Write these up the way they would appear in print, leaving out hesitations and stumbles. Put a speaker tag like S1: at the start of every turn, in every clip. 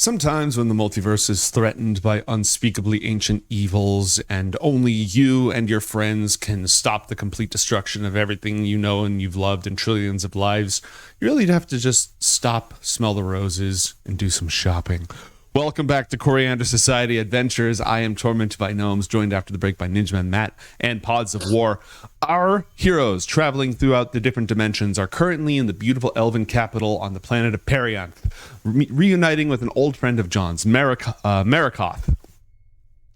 S1: Sometimes when the multiverse is threatened by unspeakably ancient evils and only you and your friends can stop the complete destruction of everything you know and you've loved in trillions of lives, you really have to just stop, smell the roses, and do some shopping. Welcome back to Coriander Society Adventures. I am Tormented by Gnomes, joined after the break by Ninjaman Matt and Pods of War. Our heroes traveling throughout the different dimensions are currently in the beautiful elven capital on the planet of Perianth, reuniting with an old friend of John's, Marikoth,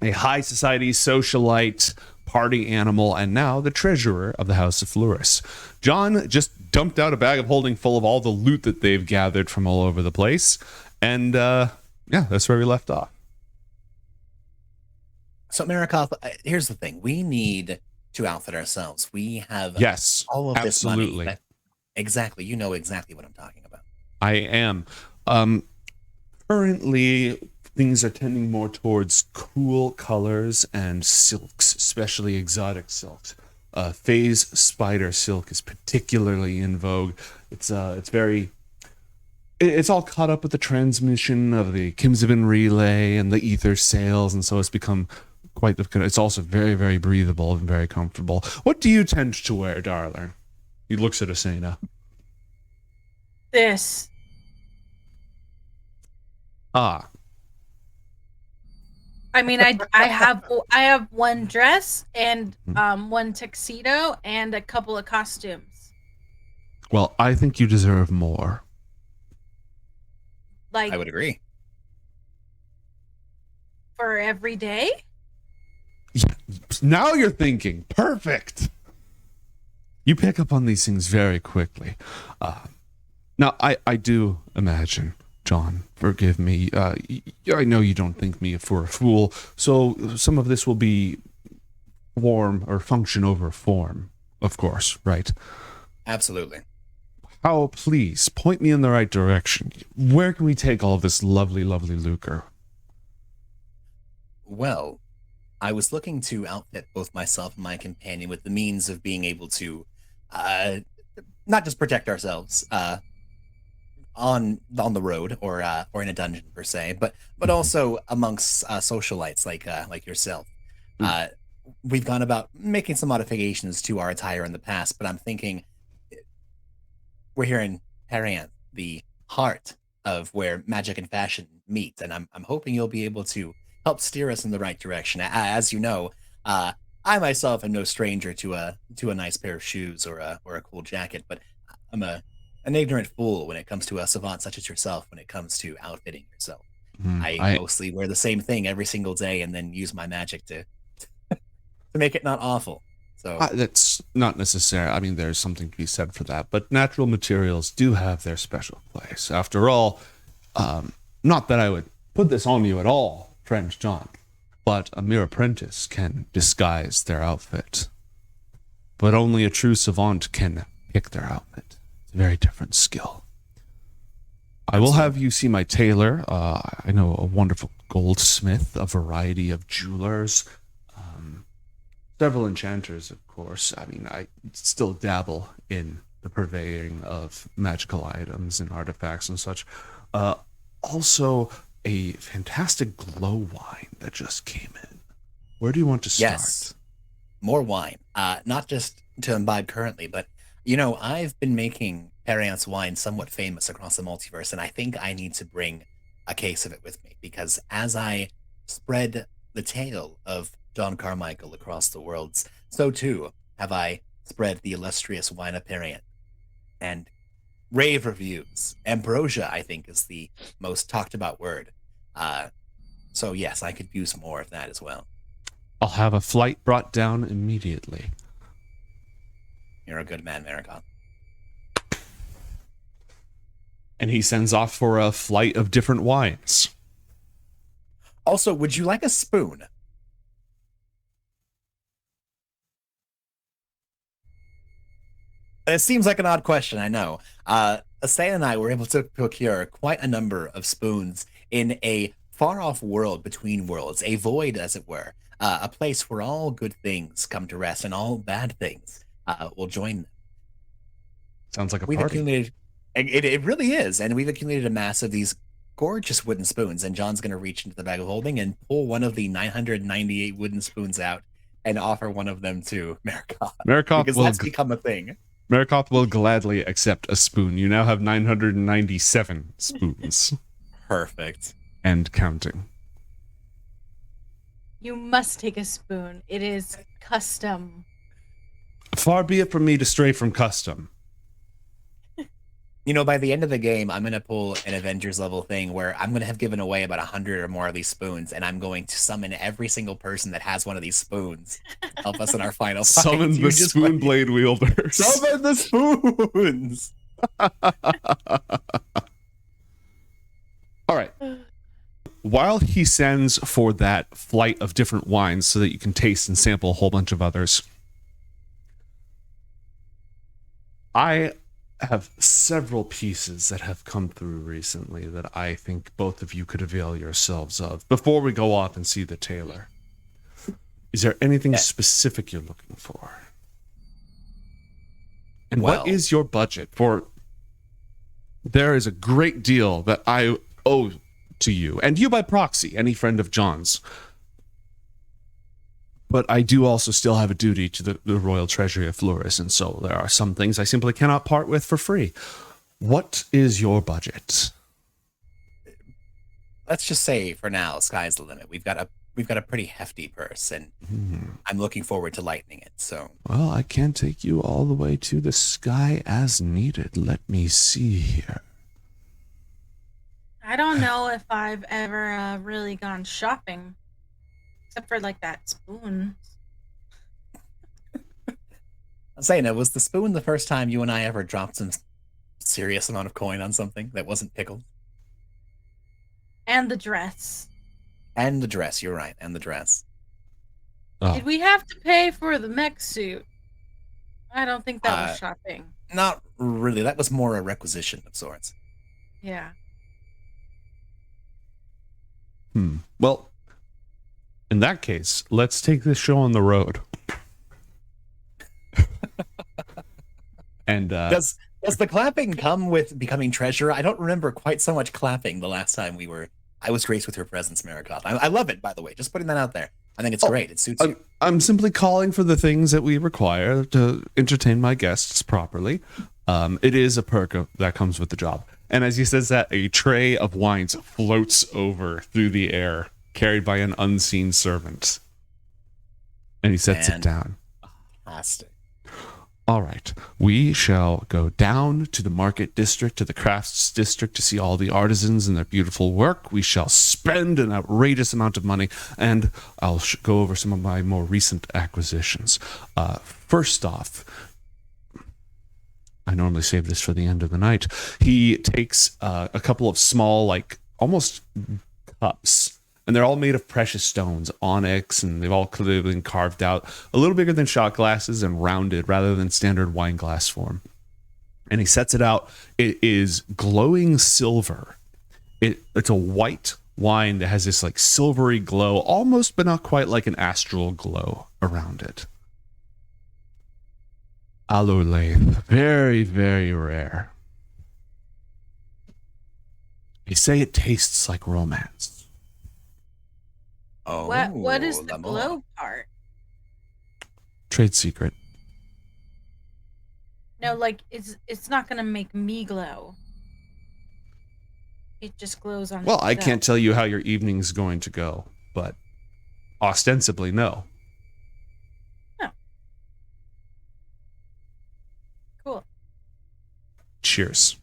S1: a high society socialite, party animal, and now the treasurer of the House of Fluoris. John just dumped out a bag of holding full of all the loot that they've gathered from all over the place, and yeah, that's where we left off.
S2: So, Marikoth, here's the thing. We need to outfit ourselves. We have all of this money. Exactly. You know exactly what I'm talking about.
S1: I am. Currently, things are tending more towards cool colors and silks, especially exotic silks. Phase spider silk is particularly in vogue. It's all caught up with the transmission of the Kimsabin relay and the ether sails, and so it's become quite it's also very, very breathable and very comfortable. What do you tend to wear, darling? He looks at Asena.
S3: This.
S1: Ah.
S3: I mean, I have one dress and one tuxedo and a couple of costumes.
S1: Well, I think you deserve more.
S3: Like,
S2: I would agree.
S3: For every day?
S1: Yeah, now you're thinking. Perfect. You pick up on these things very quickly. Now, I do imagine, John, forgive me. I know you don't think me for a fool, so some of this will be form or function over form, of course, right?
S2: Absolutely.
S1: How, please, point me in the right direction. Where can we take all of this lovely, lovely lucre?
S2: Well, I was looking to outfit both myself and my companion with the means of being able to not just protect ourselves on the road or in a dungeon per se, but also amongst socialites like yourself. We've gone about making some modifications to our attire in the past, but I'm thinking we're here in Perianth, the heart of where magic and fashion meet, and I'm hoping you'll be able to help steer us in the right direction. As you know, I myself am no stranger to a nice pair of shoes or a cool jacket, but I'm an ignorant fool when it comes to a savant such as yourself when it comes to outfitting yourself. I mostly wear the same thing every single day and then use my magic to make it not awful. So
S1: that's not necessary. I mean, there's something to be said for that, but natural materials do have their special place. After all, not that I would put this on you at all, friend John, but a mere apprentice can disguise their outfit. But only a true savant can pick their outfit. It's a very different skill. I will have you see my tailor. I know a wonderful goldsmith, a variety of jewelers, several enchanters, of course. I mean, I still dabble in the purveying of magical items and artifacts and such. Also, a fantastic glow wine that just came in. Where do you want to start?
S2: Yes, more wine. Not just to imbibe currently, but, you know, I've been making Perianth's wine somewhat famous across the multiverse, and I think I need to bring a case of it with me, because as I spread the tale of John Carmichael across the worlds, so too have I spread the illustrious wine of Perianth. And rave reviews. Ambrosia, I think, is the most talked about word. So yes, I could use more of that as well.
S1: I'll have a flight brought down immediately.
S2: You're a good man, Marikoth.
S1: And he sends off for a flight of different wines.
S2: Also, would you like a spoon? It seems like an odd question, I know. Asena and I were able to procure quite a number of spoons in a far-off world between worlds, a void, as it were, a place where all good things come to rest and all bad things will join them.
S1: Sounds like a
S2: We've
S1: party.
S2: accumulated, it really is, and we've accumulated a mass of these gorgeous wooden spoons, and John's going to reach into the bag of holding and pull one of the 998 wooden spoons out and offer one of them to Marikoth.
S1: Marikoth
S2: Because
S1: will
S2: that's become a thing.
S1: Marikoth will gladly accept a spoon. You now have 997 spoons.
S2: Perfect.
S1: And counting.
S3: You must take a spoon. It is custom.
S1: Far be it from me to stray from custom.
S2: You know, by the end of the game, I'm going to pull an Avengers level thing where I'm going to have given away about 100 or more of these spoons, and I'm going to summon every single person that has one of these spoons to help us in our final fight.
S1: Summon the spoon blade wielders.
S2: Summon the spoons!
S1: All right. While he sends for that flight of different wines so that you can taste and sample a whole bunch of others, I have several pieces that have come through recently that I think both of you could avail yourselves of before we go off and see the tailor. Is there anything specific you're looking for? And what is your budget? For there is a great deal that I owe to you, and you by proxy, any friend of John's. But I do also still have a duty to the Royal Treasury of Flores, and so there are some things I simply cannot part with for free. What is your budget?
S2: Let's just say, for now, sky's the limit. We've got a pretty hefty purse, and I'm looking forward to lightening it. So,
S1: well, I can take you all the way to the sky as needed. Let me see here.
S3: I don't know if I've ever really gone shopping. Except for, like, that spoon.
S2: Asena, was the spoon the first time you and I ever dropped some serious amount of coin on something that wasn't pickled?
S3: And the dress.
S2: And the dress, you're right, and the dress.
S1: Oh.
S3: Did we have to pay for the mech suit? I don't think that was shopping.
S2: Not really. That was more a requisition of sorts.
S3: Yeah.
S1: Well, in that case, let's take this show on the road. And
S2: does the clapping come with becoming treasurer? I don't remember quite so much clapping the last time I was graced with your presence, Marikoth. I love it, by the way. Just putting that out there. I think it's great. It suits you.
S1: I'm simply calling for the things that we require to entertain my guests properly. It is a perk that comes with the job. And as he says that, a tray of wines floats over through the air, carried by an unseen servant. And he sets it down.
S2: Fantastic.
S1: All right. We shall go down to the market district, to the crafts district, to see all the artisans and their beautiful work. We shall spend an outrageous amount of money, and I'll go over some of my more recent acquisitions. First off, I normally save this for the end of the night. He takes a couple of small, like, almost cups, and they're all made of precious stones, onyx, and they've all clearly been carved out, a little bigger than shot glasses and rounded rather than standard wine glass form. And he sets it out. It is glowing silver. It's a white wine that has this like silvery glow, almost but not quite, like an astral glow around it. Aloe lathe, very, very rare. They say it tastes like romance.
S2: Oh,
S3: what is the glow part?
S1: Trade secret.
S3: No, like it's not gonna make me glow. It just glows on.
S1: Well, I can't tell you how your evening's going to go, but ostensibly, no.
S3: No. Cool.
S1: Cheers.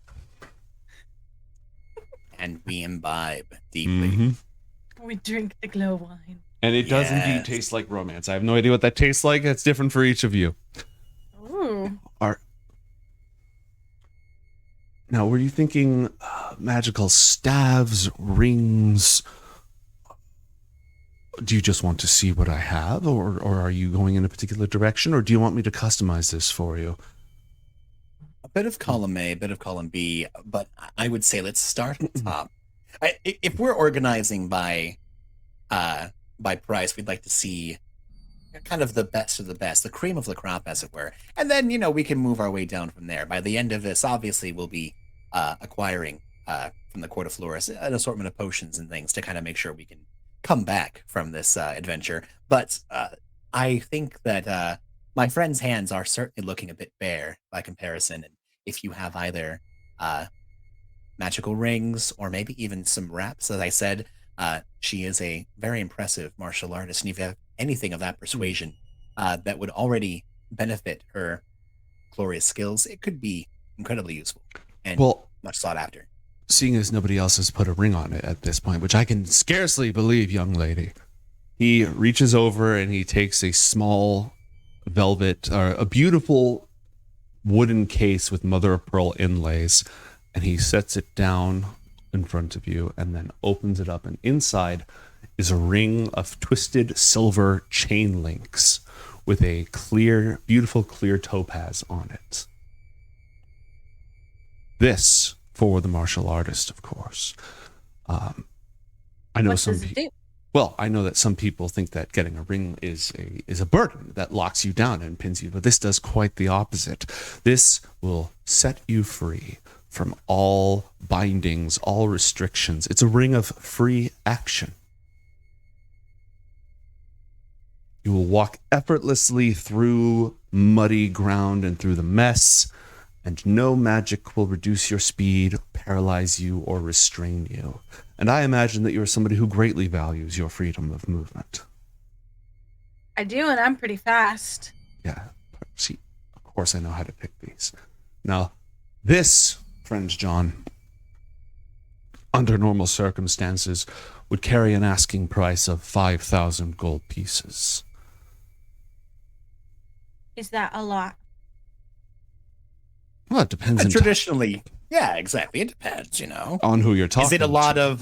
S2: And we imbibe deeply.
S3: We drink the glow wine.
S1: And it does indeed taste like romance. I have no idea what that tastes like. It's different for each of you.
S3: Ooh.
S1: Now, were you thinking magical staves, rings? Do you just want to see what I have? Or are you going in a particular direction? Or do you want me to customize this for you?
S2: A bit of column A, a bit of column B, but I would say let's start at the top. If we're organizing by price, we'd like to see kind of the best of the best, the cream of the crop, as it were. And then, we can move our way down from there. By the end of this, obviously, we'll be acquiring from the court of Flores, an assortment of potions and things to kind of make sure we can come back from this adventure. But I think that my friend's hands are certainly looking a bit bare by comparison. And if you have either magical rings or maybe even some wraps, as I said, she is a very impressive martial artist. And if you have anything of that persuasion that would already benefit her glorious skills, it could be incredibly useful and much sought after.
S1: Seeing as nobody else has put a ring on it at this point, which I can scarcely believe, young lady, he reaches over and he takes a small velvet, or a beautiful wooden case with mother of pearl inlays, and he sets it down in front of you and then opens it up, and inside is a ring of twisted silver chain links with a clear, beautiful clear topaz on it. This for the martial artist, of course. I know
S3: What
S1: some
S3: does it do?
S1: Well, I know that some people think that getting a ring is a burden that locks you down and pins you, but this does quite the opposite. This will set you free from all bindings, all restrictions. It's a ring of free action. You will walk effortlessly through muddy ground and through the mess, and no magic will reduce your speed, paralyze you, or restrain you. And I imagine that you are somebody who greatly values your freedom of movement.
S3: I do, and I'm pretty fast.
S1: Yeah, see, of course I know how to pick these. Now, this, friend John, under normal circumstances, would carry an asking price of 5,000 gold pieces.
S3: Is that a lot?
S1: Well, it depends
S2: Traditionally, yeah, exactly. It depends, you know.
S1: on who you're talking to.
S2: Is it a lot of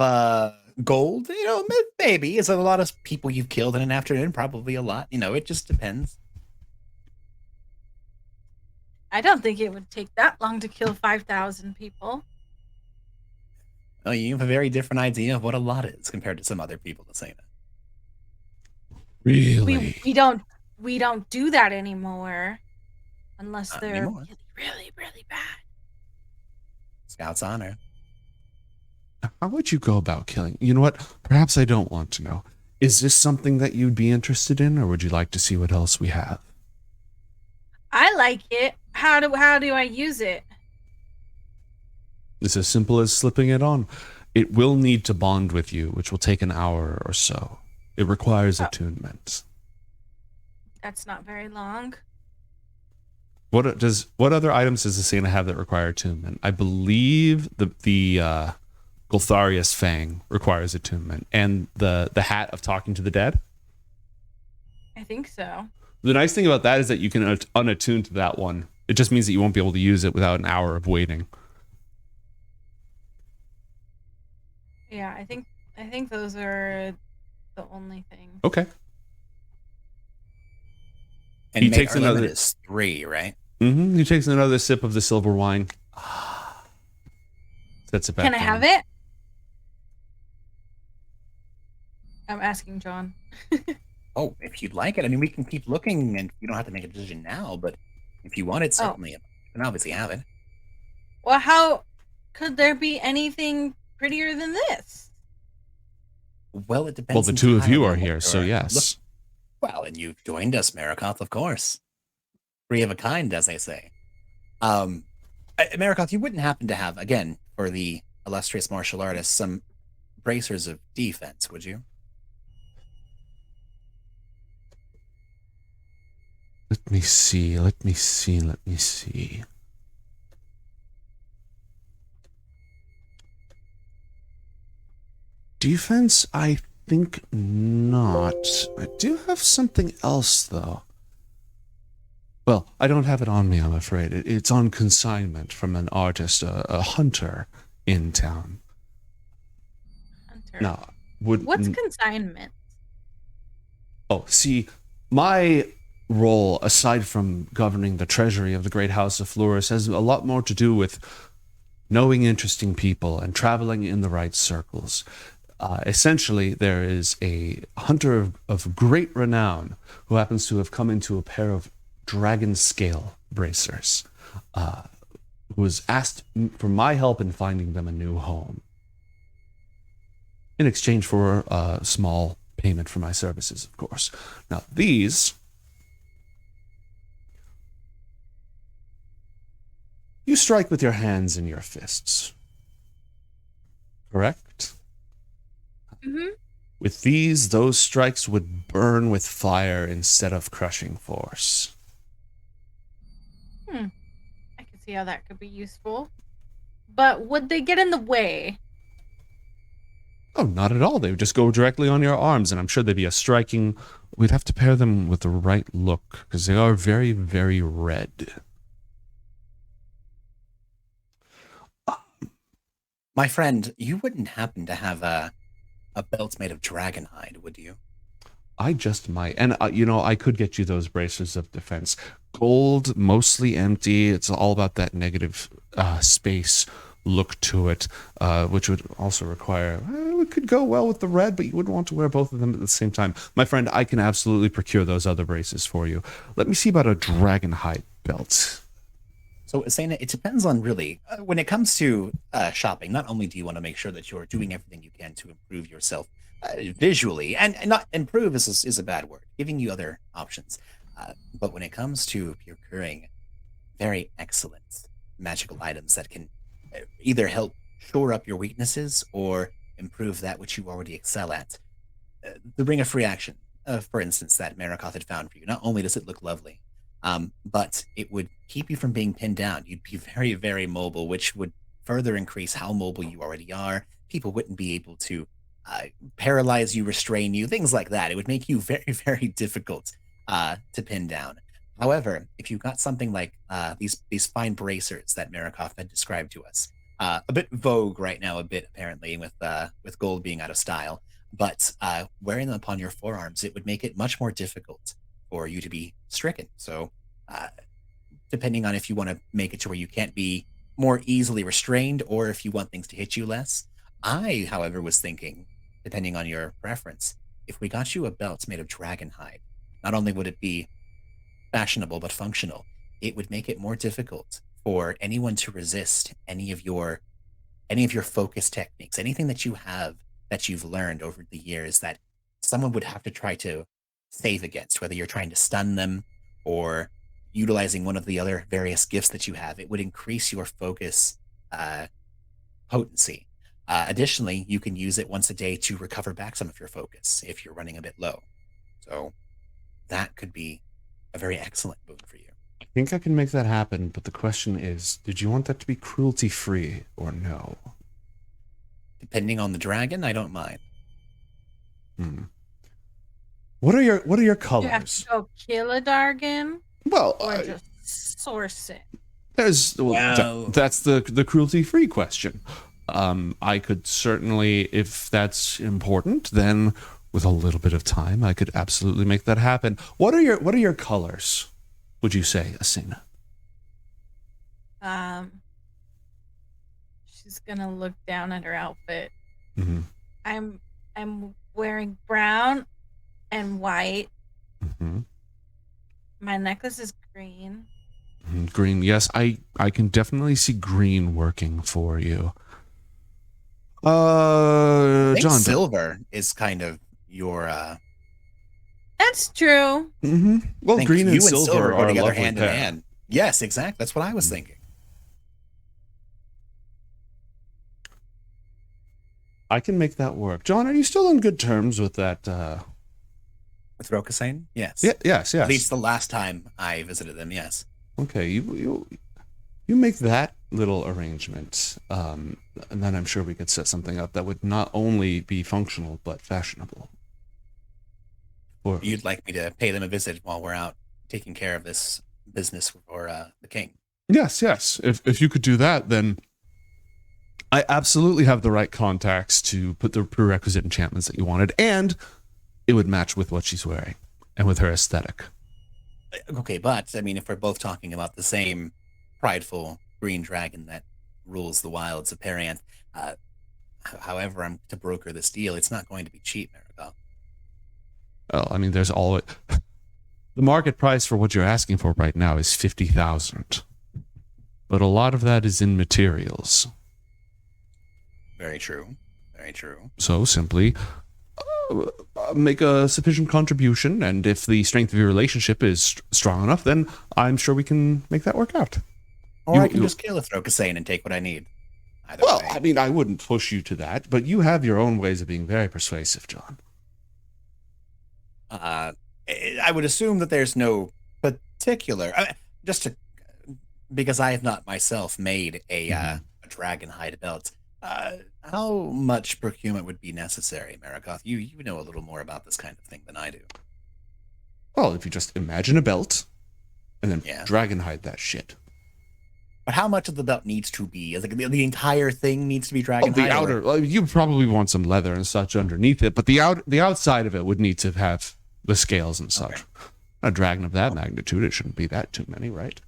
S2: gold? You know, maybe. Is it a lot of people you've killed in an afternoon? Probably a lot. You know, it just depends.
S3: I don't think it would take that long to kill 5,000 people.
S2: Oh, you have a very different idea of what a lot is compared to some other people that say that.
S1: Really?
S3: We don't do that anymore, unless
S2: Not
S3: they're
S2: anymore.
S3: really, really bad.
S2: Scout's honor.
S1: How would you go about killing? You know what? Perhaps I don't want to know. Is this something that you'd be interested in, or would you like to see what else we have?
S3: I like it. How do I use it?
S1: It's as simple as slipping it on. It will need to bond with you, which will take an hour or so. It requires attunement.
S3: That's not very long.
S1: What other items does Asena have that require attunement? I believe the Goltharius Fang requires attunement, and the hat of talking to the dead.
S3: I think so.
S1: The nice thing about that is that you can unattune to that one. It just means that you won't be able to use it without an hour of waiting.
S3: Yeah, I think those are the only things.
S1: Okay.
S2: And
S1: He
S2: he
S1: takes
S2: takes
S1: another-
S2: is 3, right?
S1: Mm-hmm. He takes another sip of the silver wine. Sets it back
S3: Can I
S1: down.
S3: have it? I'm asking John.
S2: Oh, if you'd like it. I mean, we can keep looking, and you don't have to make a decision now, but if you want it, certainly, you can obviously have it.
S3: Well, how could there be anything prettier than this?
S2: Well, it depends.
S1: Well, the two of you
S2: entirely
S1: are
S2: on what
S1: here, so
S2: you're
S1: yes.
S2: Well, and you've joined us, Marikoth, of course. Three of a kind, as they say. Marikoth, you wouldn't happen to have, again, for the illustrious martial artist, some bracers of defense, would you?
S1: Let me see. Defense, I think not. I do have something else, though. Well, I don't have it on me, I'm afraid. It's on consignment from an artist, a hunter in town.
S3: Hunter.
S1: Now,
S3: What's consignment?
S1: Oh, see, my role, aside from governing the treasury of the Great House of Flores, has a lot more to do with knowing interesting people and traveling in the right circles. Essentially, there is a hunter of great renown who happens to have come into a pair of dragon scale bracers. who has asked for my help in finding them a new home in exchange for a small payment for my services, of course. Now, these you strike with your hands and your fists, correct?
S3: Mm-hmm.
S1: With these, those strikes would burn with fire instead of crushing force.
S3: I can see how that could be useful. But would they get in the way?
S1: Oh, not at all. They would just go directly on your arms, and I'm sure they'd be a striking... We'd have to pair them with the right look, because they are very, very red.
S2: My friend, you wouldn't happen to have a belt made of dragon hide, would you?
S1: I just might. And, I could get you those bracers of defense. Gold, mostly empty. It's all about that negative space look to it, which would also require... it could go well with the red, but you wouldn't want to wear both of them at the same time. My friend, I can absolutely procure those other braces for you. Let me see about a dragon hide belt.
S2: So, Asena, it depends on really, when it comes to shopping, not only do you want to make sure that you're doing everything you can to improve yourself visually, and not improve is a bad word, giving you other options. But when it comes to procuring very excellent magical items that can either help shore up your weaknesses or improve that which you already excel at, the Ring of Free Action, for instance, that Marikoth had found for you, not only does it look lovely, but it would keep you from being pinned down. You'd be very, very mobile, which would further increase how mobile you already are. People wouldn't be able to paralyze you, restrain you, things like that. It would make you very, very difficult to pin down. However, if you got something like these fine bracers that Marikoff had described to us, a bit vogue right now, a bit apparently with gold being out of style, but wearing them upon your forearms, it would make it much more difficult for you to be stricken. So, depending on if you want to make it to where you can't be more easily restrained, or if you want things to hit you less, I, however, was thinking, depending on your preference, if we got you a belt made of dragon hide, not only would it be fashionable but functional, it would make it more difficult for anyone to resist any of your focus techniques, anything that you have that you've learned over the years that someone would have to try to save against, whether you're trying to stun them or utilizing one of the other various gifts that you have. It would increase your focus potency. Additionally, you can use it once a day to recover back some of your focus if you're running a bit low. So that could be a very excellent boon for you.
S1: I think I can make that happen, but the question is, did you want that to be cruelty-free or no?
S2: Depending on the dragon, I don't mind.
S1: What are your colors?
S3: You have to go kill a dragon,
S1: Well,
S3: or just source it.
S1: that's the cruelty-free question. I could certainly, if that's important, then with a little bit of time, I could absolutely make that happen. What are your colors, would you say, Asena?
S3: She's gonna look down at her outfit.
S1: Mm-hmm.
S3: I'm wearing brown and white.
S1: Mm-hmm.
S3: My necklace is green.
S1: Green, yes, I can definitely see green working for you.
S2: I think
S1: John,
S2: silver is kind of your
S3: That's true.
S1: Mm-hmm. Well, green and silver
S2: go
S1: are
S2: together
S1: lovely
S2: hand in
S1: pair.
S2: hand. Yes, exactly. That's what I was thinking.
S1: I can make that work. John, are you still on good terms with that?
S2: With Rokusane? Yes.
S1: Yeah, yes.
S2: At least the last time I visited them, yes.
S1: Okay, you make that little arrangement, and then I'm sure we could set something up that would not only be functional but fashionable. Or
S2: You'd like me to pay them a visit while we're out taking care of this business for the king?
S1: yes. If you could do that, then I absolutely have the right contacts to put the prerequisite enchantments that you wanted, and it would match with what she's wearing and with her aesthetic.
S2: Okay, but I mean, if we're both talking about the same prideful green dragon that rules the wilds of Perianth, however I'm to broker this deal, it's not going to be cheap, Maribel.
S1: Well, I mean, there's always the market price for what you're asking for right now is 50,000. but a lot of that is in materials.
S2: Very true. Very true.
S1: So simply make a sufficient contribution, and if the strength of your relationship is strong enough, then I'm sure we can make that work out.
S2: Or I can just kill a Throkusane and take what I need.
S1: Well, I mean, I wouldn't push you to that, but you have your own ways of being very persuasive, John.
S2: I would assume that there's no particular, because I have not myself made a dragon hide belt. How much procurement would be necessary, Marikoth? You know a little more about this kind of thing than I do.
S1: Well, if you just imagine a belt, and then dragon hide that shit.
S2: But how much of the belt needs to be? Is like the entire thing needs to be dragon hide?
S1: The outer, you probably want some leather and such underneath it, but the outside of it would need to have the scales and such. Okay. A dragon of that magnitude, it shouldn't be that too many, right?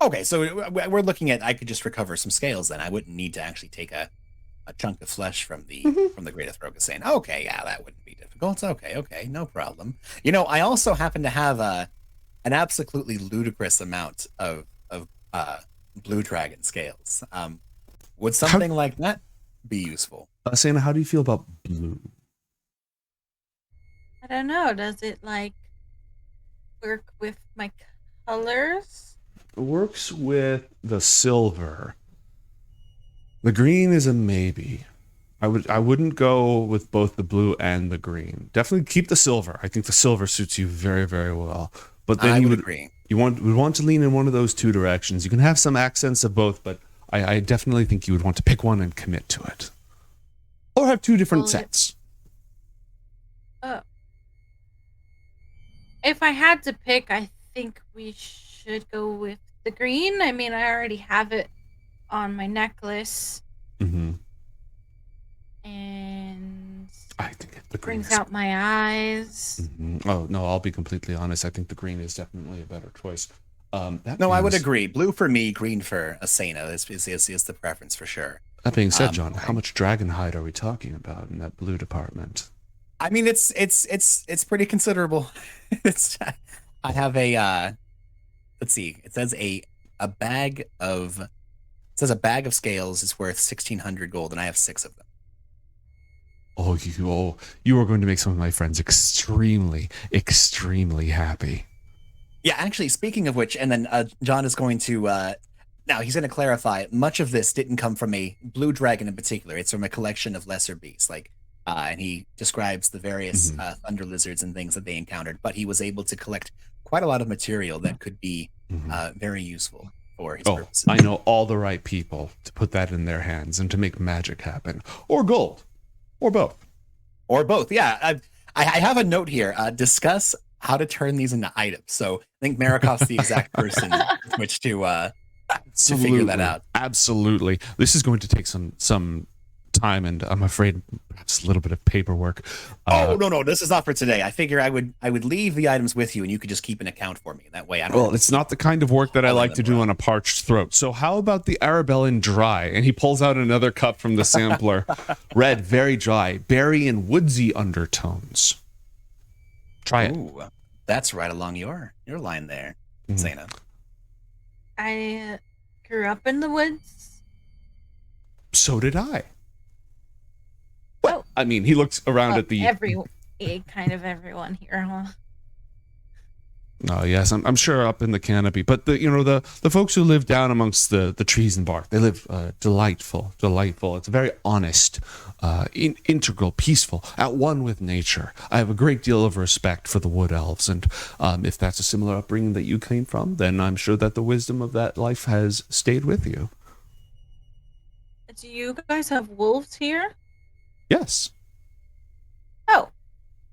S2: Okay, so we're looking at, I could just recover some scales then. I wouldn't need to actually take a chunk of flesh from the Great Throkusane. Okay, yeah, that wouldn't be difficult. Okay, no problem. You know, I also happen to have an absolutely ludicrous amount of blue dragon scales. Would something like that be useful?
S1: Asena, how do you feel about blue?
S3: I don't know. Does it like work with my colors?
S1: It works with the silver. The green is a maybe. I wouldn't go with both the blue and the green. Definitely keep the silver. I think the silver suits you very, very well. But then
S2: I would agree.
S1: You would want to lean in one of those two directions. You can have some accents of both, but I definitely think you would want to pick one and commit to it. Or have two different sets.
S3: If I had to pick, I think we should go with the green. I mean, I already have it on my necklace.
S1: Mm-hmm.
S3: And
S1: I think the green
S3: brings out my eyes.
S1: Mm-hmm. Oh, no, I'll be completely honest. I think the green is definitely a better choice.
S2: I would agree. Blue for me, green for Asena is the preference for sure.
S1: That being said, John, how much dragon hide are we talking about in that blue department?
S2: I mean, it's pretty considerable. I have a let's see. It says a bag of scales is worth 1,600 gold, and I have 6 of them.
S1: You are going to make some of my friends extremely, extremely happy.
S2: Yeah, actually, speaking of which, and then John is going to now he's going to clarify. Much of this didn't come from a blue dragon in particular. It's from a collection of lesser beasts, and he describes the various thunder lizards and things that they encountered. But he was able to collect quite a lot of material that could be very useful for his purposes.
S1: I know all the right people to put that in their hands and to make magic happen, or gold, or both.
S2: Or both, yeah. I have a note here. Discuss how to turn these into items. So I think Marikoff's the exact person with which to figure that out.
S1: Absolutely. This is going to take some time, and I'm afraid perhaps a little bit of paperwork.
S2: No, this is not for today. I figure I would leave the items with you, and you could just keep an account for me. That way I don't.
S1: Well, it's not the kind of work that I like to do on a parched throat. So how about the Arabellan dry? And he pulls out another cup from the sampler. Red, very dry, berry and woodsy undertones. Try it.
S2: Ooh, that's right along your line there, Asena.
S3: I grew up in the woods.
S1: So did I. Well, I mean, he looks around at the
S3: kind of everyone here, huh?
S1: Oh yes, I'm sure up in the canopy, but the folks who live down amongst the trees and bark, they live delightful. It's very honest, integral, peaceful, at one with nature. I have a great deal of respect for the wood elves, and if that's a similar upbringing that you came from, then I'm sure that the wisdom of that life has stayed with you.
S3: Do you guys have wolves here?
S1: Yes.
S3: Oh,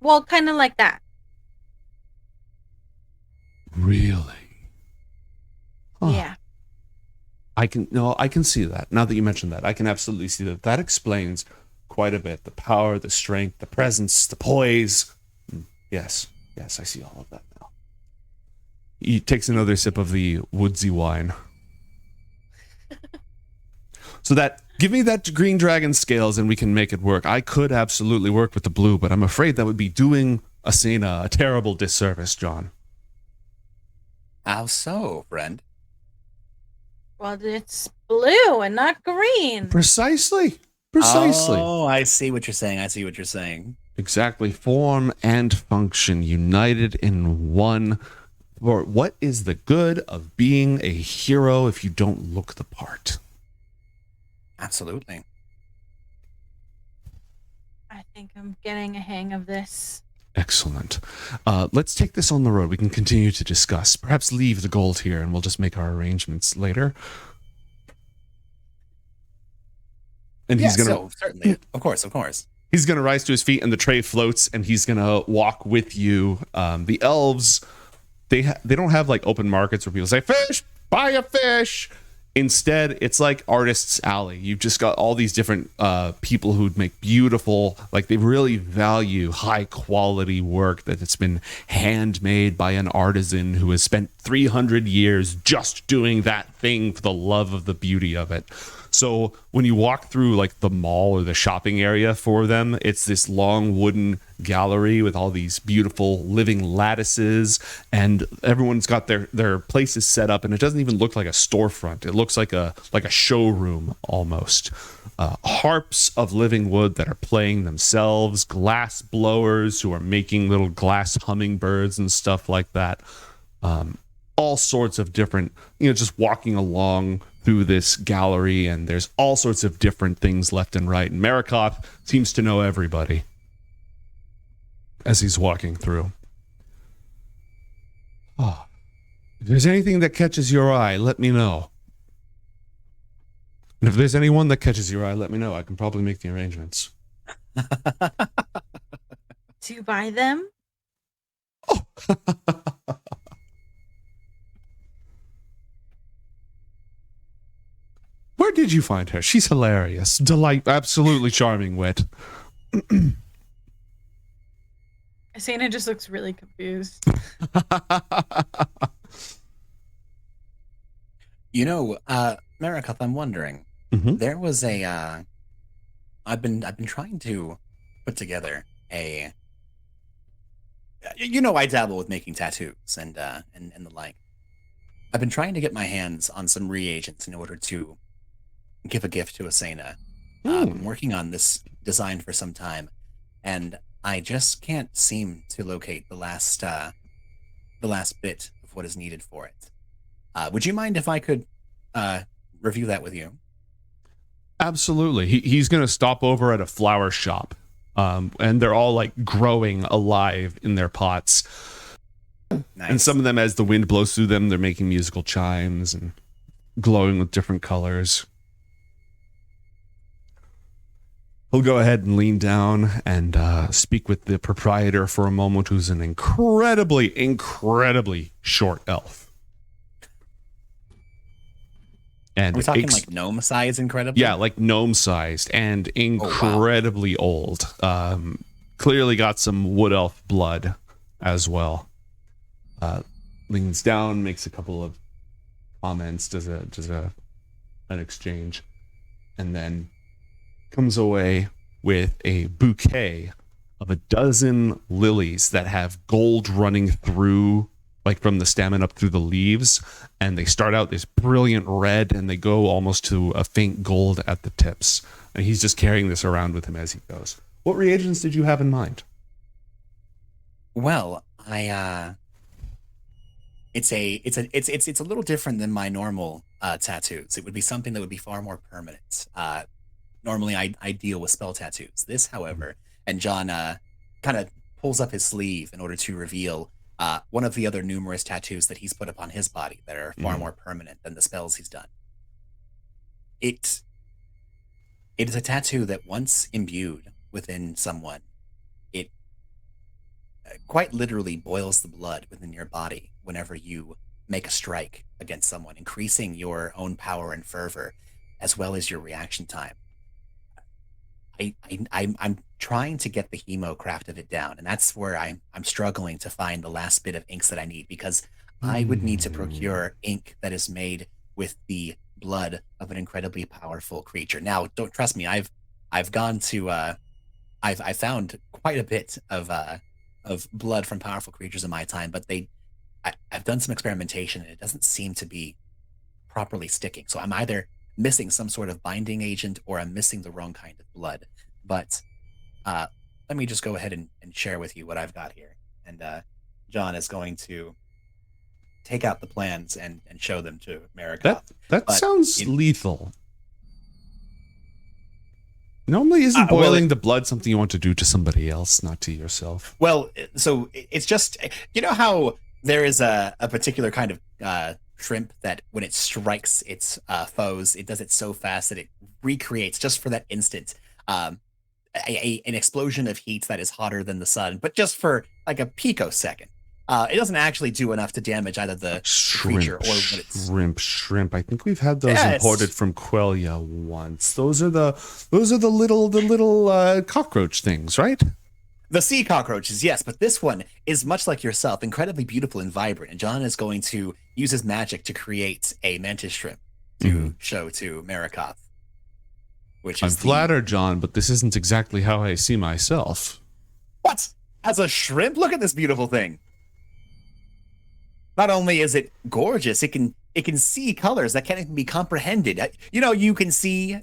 S3: well, kind of like that.
S1: Really? Huh.
S3: Yeah.
S1: I can see that. Now that you mentioned that, I can absolutely see that. That explains quite a bit. The power, the strength, the presence, the poise. Yes, I see all of that now. He takes another sip of the woodsy wine. So give me that green dragon scales and we can make it work. I could absolutely work with the blue, but I'm afraid that would be doing Asena a terrible disservice, John.
S2: How so, friend?
S3: Well, it's blue and not green.
S1: Precisely.
S2: Oh, I see what you're saying.
S1: Exactly. Form and function united in one. Or what is the good of being a hero if you don't look the part?
S2: Absolutely.
S3: I think I'm getting a hang of this.
S1: Excellent. Let's take this on the road. We can continue to discuss. Perhaps leave the gold here and we'll just make our arrangements later. And he's going to...
S2: certainly. Of course.
S1: He's going to rise to his feet and the tray floats and he's going to walk with you. The elves, they don't have like open markets where people say, fish, buy a fish. Instead, it's like Artist's Alley. You've just got all these different people who'd make beautiful, like they really value high quality work that it's been handmade by an artisan who has spent 300 years just doing that thing for the love of the beauty of it. So when you walk through like the mall or the shopping area for them, it's this long wooden gallery with all these beautiful living lattices, and everyone's got their places set up, and it doesn't even look like a storefront. It looks like a showroom almost. Harps of living wood that are playing themselves, glass blowers who are making little glass hummingbirds and stuff like that. All sorts of different, just walking along through this gallery, and there's all sorts of different things left and right. And Marikoth seems to know everybody as he's walking through. Oh, if there's anything that catches your eye, let me know. And if there's anyone that catches your eye, let me know. I can probably make the arrangements.
S3: To buy them?
S1: Oh. Where did you find her? She's hilarious. Absolutely charming wit.
S3: Asena just looks really confused.
S2: Marikoth, I'm wondering.
S1: Mm-hmm.
S2: There was a I've been trying to put together a I dabble with making tattoos and the like. I've been trying to get my hands on some reagents in order to give a gift to Asena. I've been working on this design for some time, and I just can't seem to locate the last bit of what is needed for it. Would you mind if I could review that with you?
S1: Absolutely. He's going to stop over at a flower shop, and they're all like growing alive in their pots. Nice. And some of them, as the wind blows through them, they're making musical chimes and glowing with different colors. He'll go ahead and lean down and speak with the proprietor for a moment, who's an incredibly short elf. And
S2: are we talking like gnome size incredibly?
S1: Yeah, like gnome sized and incredibly old. Clearly got some wood elf blood as well. Leans down, makes a couple of comments, does an exchange, and then comes away with a bouquet of a dozen lilies that have gold running through, like from the stamen up through the leaves, and they start out this brilliant red and they go almost to a faint gold at the tips. And he's just carrying this around with him as he goes. What reagents did you have in
S2: Well, it's a little different than my normal tattoos. It would be something that would be far more permanent. Normally I deal with spell tattoos. This, however, and John kind of pulls up his sleeve in order to reveal one of the other numerous tattoos that he's put upon his body that are far more permanent than the spells he's done. It is a tattoo that once imbued within someone, it quite literally boils the blood within your body whenever you make a strike against someone, increasing your own power and fervor, as well as your reaction time. I'm trying to get the hemo craft of it down, and that's where I'm struggling to find the last bit of inks that I need, because I would need to procure ink that is made with the blood of an incredibly powerful creature. Now, don't trust me. I've gone to I've found quite a bit of blood from powerful creatures in my time, but I've done some experimentation, and it doesn't seem to be properly sticking. So I'm either missing some sort of binding agent or I'm missing the wrong kind of blood. But let me just go ahead and share with you what I've got here. And John is going to take out the plans and show them to Marikoth.
S1: That sounds lethal. Normally, isn't boiling the blood something you want to do to somebody else, not to yourself?
S2: Well, so it's just, you know how there is a particular kind of shrimp that when it strikes its foes, it does it so fast that it recreates just for that instant an explosion of heat that is hotter than the sun, but just for like a picosecond. It doesn't actually do enough to damage either the creature or what it's...
S1: Shrimp. I think we've had those imported from Quelia once. Those are the little cockroach things, right?
S2: The sea cockroaches, yes, but this one is much like yourself, incredibly beautiful and vibrant. And John is going to use his magic to create a mantis shrimp to show to Marikoth.
S1: I'm flattered, John, but this isn't exactly how I see myself.
S2: What? As a shrimp? Look at this beautiful thing. Not only is it gorgeous, it can see colors that can't even be comprehended. You know, you can see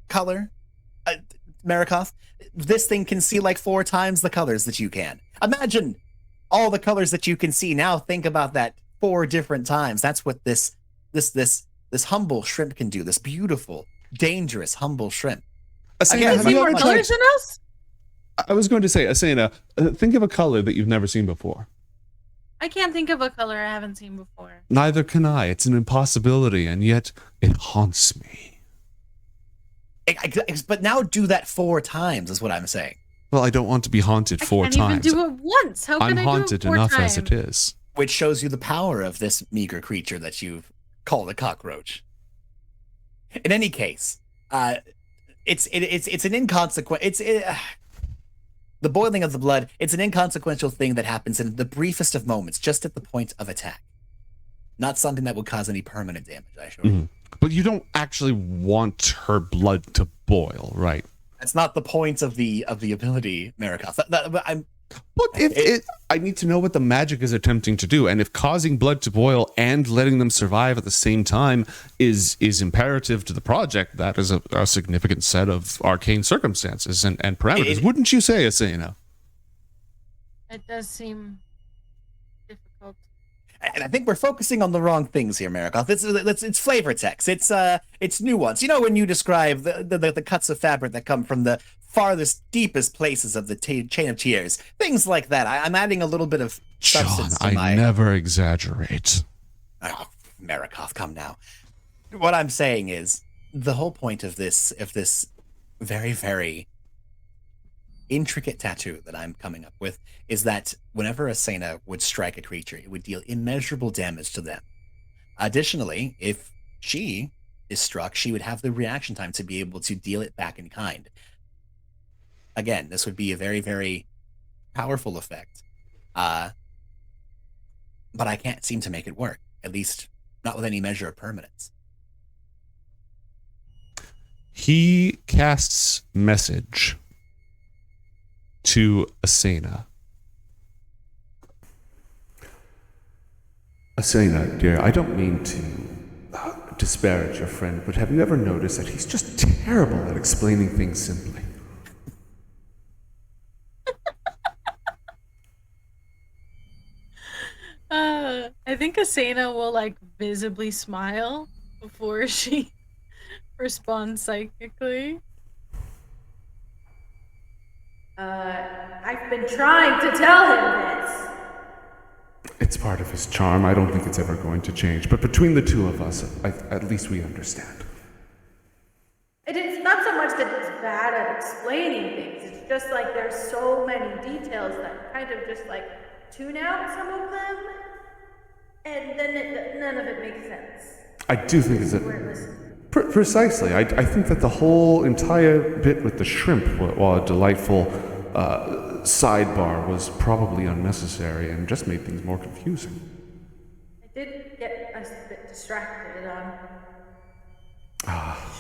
S2: color, Marikoth. This thing can see like 4 times the colors that you can. Imagine all the colors that you can see. Now think about that 4 different times. That's what this humble shrimp can do. This beautiful, dangerous, humble shrimp.
S3: Asena, have you more colors than us?
S1: I was going to say, Asena, think of a color that you've never seen before.
S3: I can't think of a color I haven't seen before.
S1: Neither can I. It's an impossibility, and yet it haunts me.
S2: But now do that 4 times, is what I'm saying.
S1: Well, I don't want to be haunted 4 times.
S3: I can't even do it once. How can I do it 4 times?
S1: I'm haunted enough as it is.
S2: Which shows you the power of this meager creature that you've called a cockroach. In any case, it's an inconsequent. The boiling of the blood, it's an inconsequential thing that happens in the briefest of moments, just at the point of attack. Not something that will cause any permanent damage, I assure you.
S1: But you don't actually want her blood to boil, right?
S2: That's not the point of the ability, Marikoth.
S1: I need to know what the magic is attempting to do, and if causing blood to boil and letting them survive at the same time is imperative to the project, that is a significant set of arcane circumstances and parameters. Wouldn't you say, Asena?
S3: It does seem difficult.
S2: And I think we're focusing on the wrong things here, Marikoth. It's flavor text. It's nuance. You know when you describe the cuts of fabric that come from the farthest, deepest places of the chain of tears, things like that. I'm adding a little bit of substance
S1: John, I never exaggerate.
S2: Oh, Marikoth, come now. What I'm saying is the whole point of this very, very intricate tattoo that I'm coming up with is that whenever Asena would strike a creature, it would deal immeasurable damage to them. Additionally, if she is struck, she would have the reaction time to be able to deal it back in kind. Again, this would be a very, very powerful effect. But I can't seem to make it work, at least not with any measure of permanence.
S1: He casts message to Asena. Asena, dear, I don't mean to disparage your friend, but have you ever noticed that he's just terrible at explaining things simply?
S3: I think Asena will like visibly smile before she responds psychically.
S4: I've been trying to tell him this.
S1: It's part of his charm. I don't think it's ever going to change. But between the two of us, at least we understand.
S4: It's not so much that he's bad at explaining things. It's just like there's so many details that kind of just like tune out some of them, and then none of it makes sense.
S1: I do think it's precisely. I think that the whole entire bit with the shrimp, while a delightful sidebar, was probably unnecessary and just made things more confusing.
S4: I did get a bit distracted on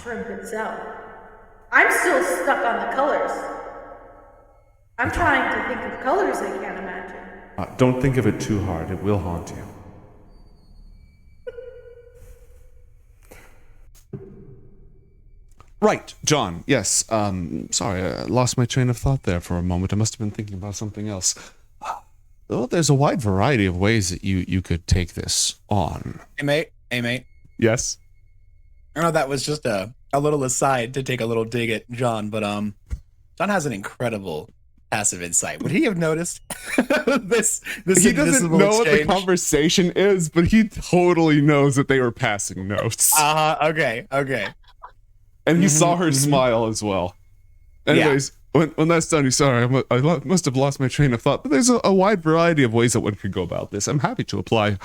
S4: shrimp itself. I'm still stuck on the colors. I'm trying to think of colors I can't imagine.
S1: Don't think of it too hard. It will haunt you. Right, John. Yes. Sorry, I lost my train of thought there for a moment. I must have been thinking about something else. Well, there's a wide variety of ways that you could take this on.
S2: Hey, mate.
S1: Yes.
S2: I know that was just a little aside to take a little dig at John, but John has an incredible passive insight. Would he have noticed this
S1: He doesn't know what the
S2: exchange?
S1: conversation is, but he totally knows that they were passing notes.
S2: Okay.
S1: And he saw her smile as well. Anyways, when that's done, he's sorry, I must have lost my train of thought. But there's a wide variety of ways that one could go about this. I'm happy to apply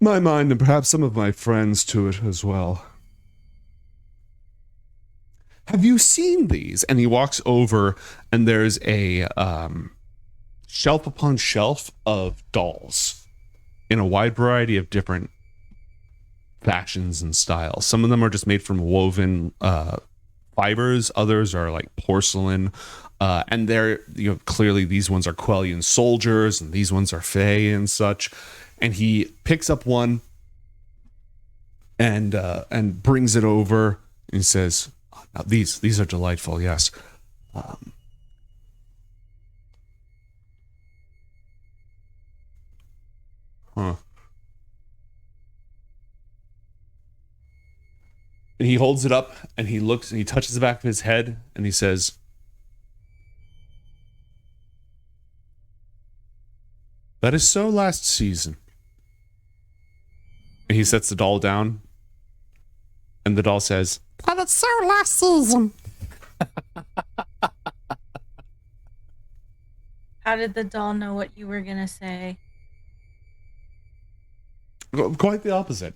S1: my mind and perhaps some of my friends to it as well. Have you seen these? And he walks over, and there's a shelf upon shelf of dolls in a wide variety of different fashions and styles. Some of them are just made from woven fibers. Others are like porcelain. And they're, clearly these ones are Quellian soldiers, and these ones are Fae and such. And he picks up one and brings it over and says, now these are delightful, yes. And he holds it up and he looks and he touches the back of his head and he says, "That is so last season." And he sets the doll down and the doll says, "That is so last season."
S3: How did the doll know what you were gonna say?
S1: Quite the opposite.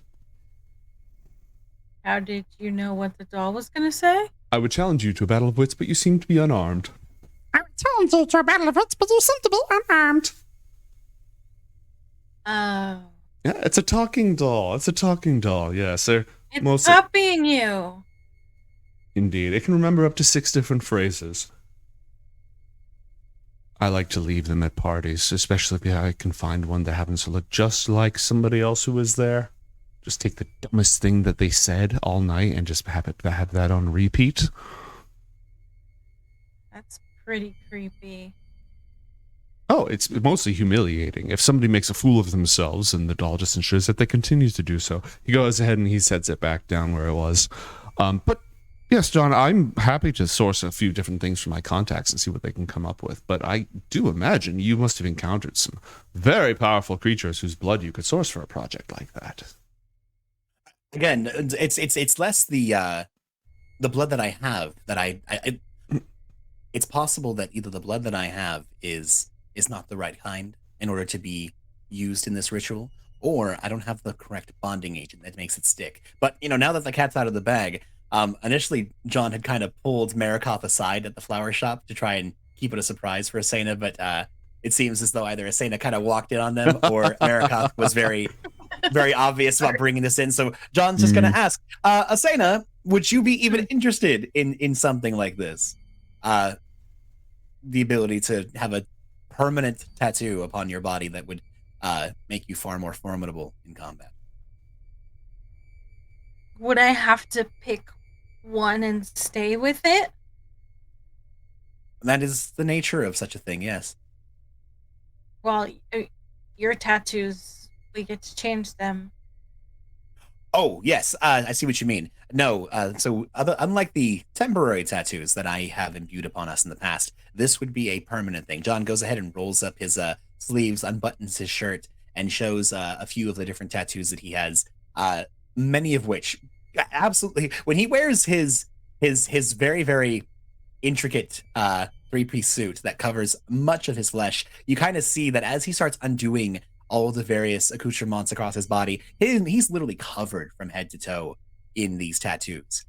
S3: How did you know what the doll was gonna say?
S1: I would challenge you to a battle of wits, but you seem to be unarmed.
S5: I would challenge you to a battle of wits, but you seem to be unarmed.
S3: Oh.
S1: Yeah, it's a talking doll. It's a talking doll, yes.
S3: It's copying you.
S1: Indeed. It can remember up to 6 different phrases. I like to leave them at parties, especially if I can find one that happens to look just like somebody else who was there. Just take the dumbest thing that they said all night and just have that on repeat.
S3: That's pretty creepy.
S1: Oh, it's mostly humiliating. If somebody makes a fool of themselves, and the doll just ensures that they continue to do so. He goes ahead and he sets it back down where it was. But yes, John, I'm happy to source a few different things from my contacts and see what they can come up with. But I do imagine you must have encountered some very powerful creatures whose blood you could source for a project like that.
S2: Again, it's less the blood that I have that it's possible that either the blood that I have is not the right kind in order to be used in this ritual, or I don't have the correct bonding agent that makes it stick. But now that the cat's out of the bag, initially John had kind of pulled Marikoff aside at the flower shop to try and keep it a surprise for Asena, but it seems as though either Asena kind of walked in on them or Marikoff was very obvious about bringing this in. So John's just going to ask, Asena, would you be even interested in something like this? The ability to have a permanent tattoo upon your body that would make you far more formidable in combat.
S3: Would I have to pick one and stay with it?
S2: That is the nature of such a thing, yes.
S3: Well, your tattoos, we get to change them.
S2: Oh, yes, I see what you mean. No, so unlike the temporary tattoos that I have imbued upon us in the past, this would be a permanent thing. John goes ahead and rolls up his sleeves, unbuttons his shirt, and shows a few of the different tattoos that he has, many of which, absolutely, when he wears his very, very intricate three-piece suit that covers much of his flesh, you kind of see that as he starts undoing all of the various accoutrements across his body, he's literally covered from head to toe in these tattoos.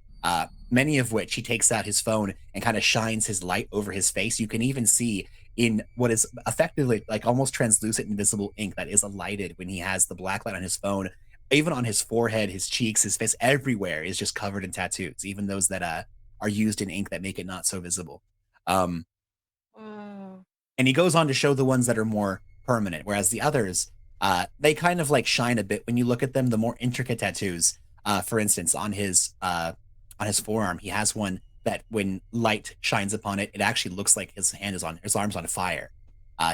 S2: Many of which he takes out his phone and kind of shines his light over his face. You can even see in what is effectively like almost translucent invisible ink that is lighted when he has the black light on his phone. Even on his forehead, his cheeks, his face, everywhere is just covered in tattoos, even those that are used in ink that make it not so visible. And he goes on to show the ones that are more permanent, whereas the others, they kind of like shine a bit when you look at them. The more intricate tattoos, for instance, on his on his forearm, he has one that when light shines upon it, it actually looks like his arm's on fire.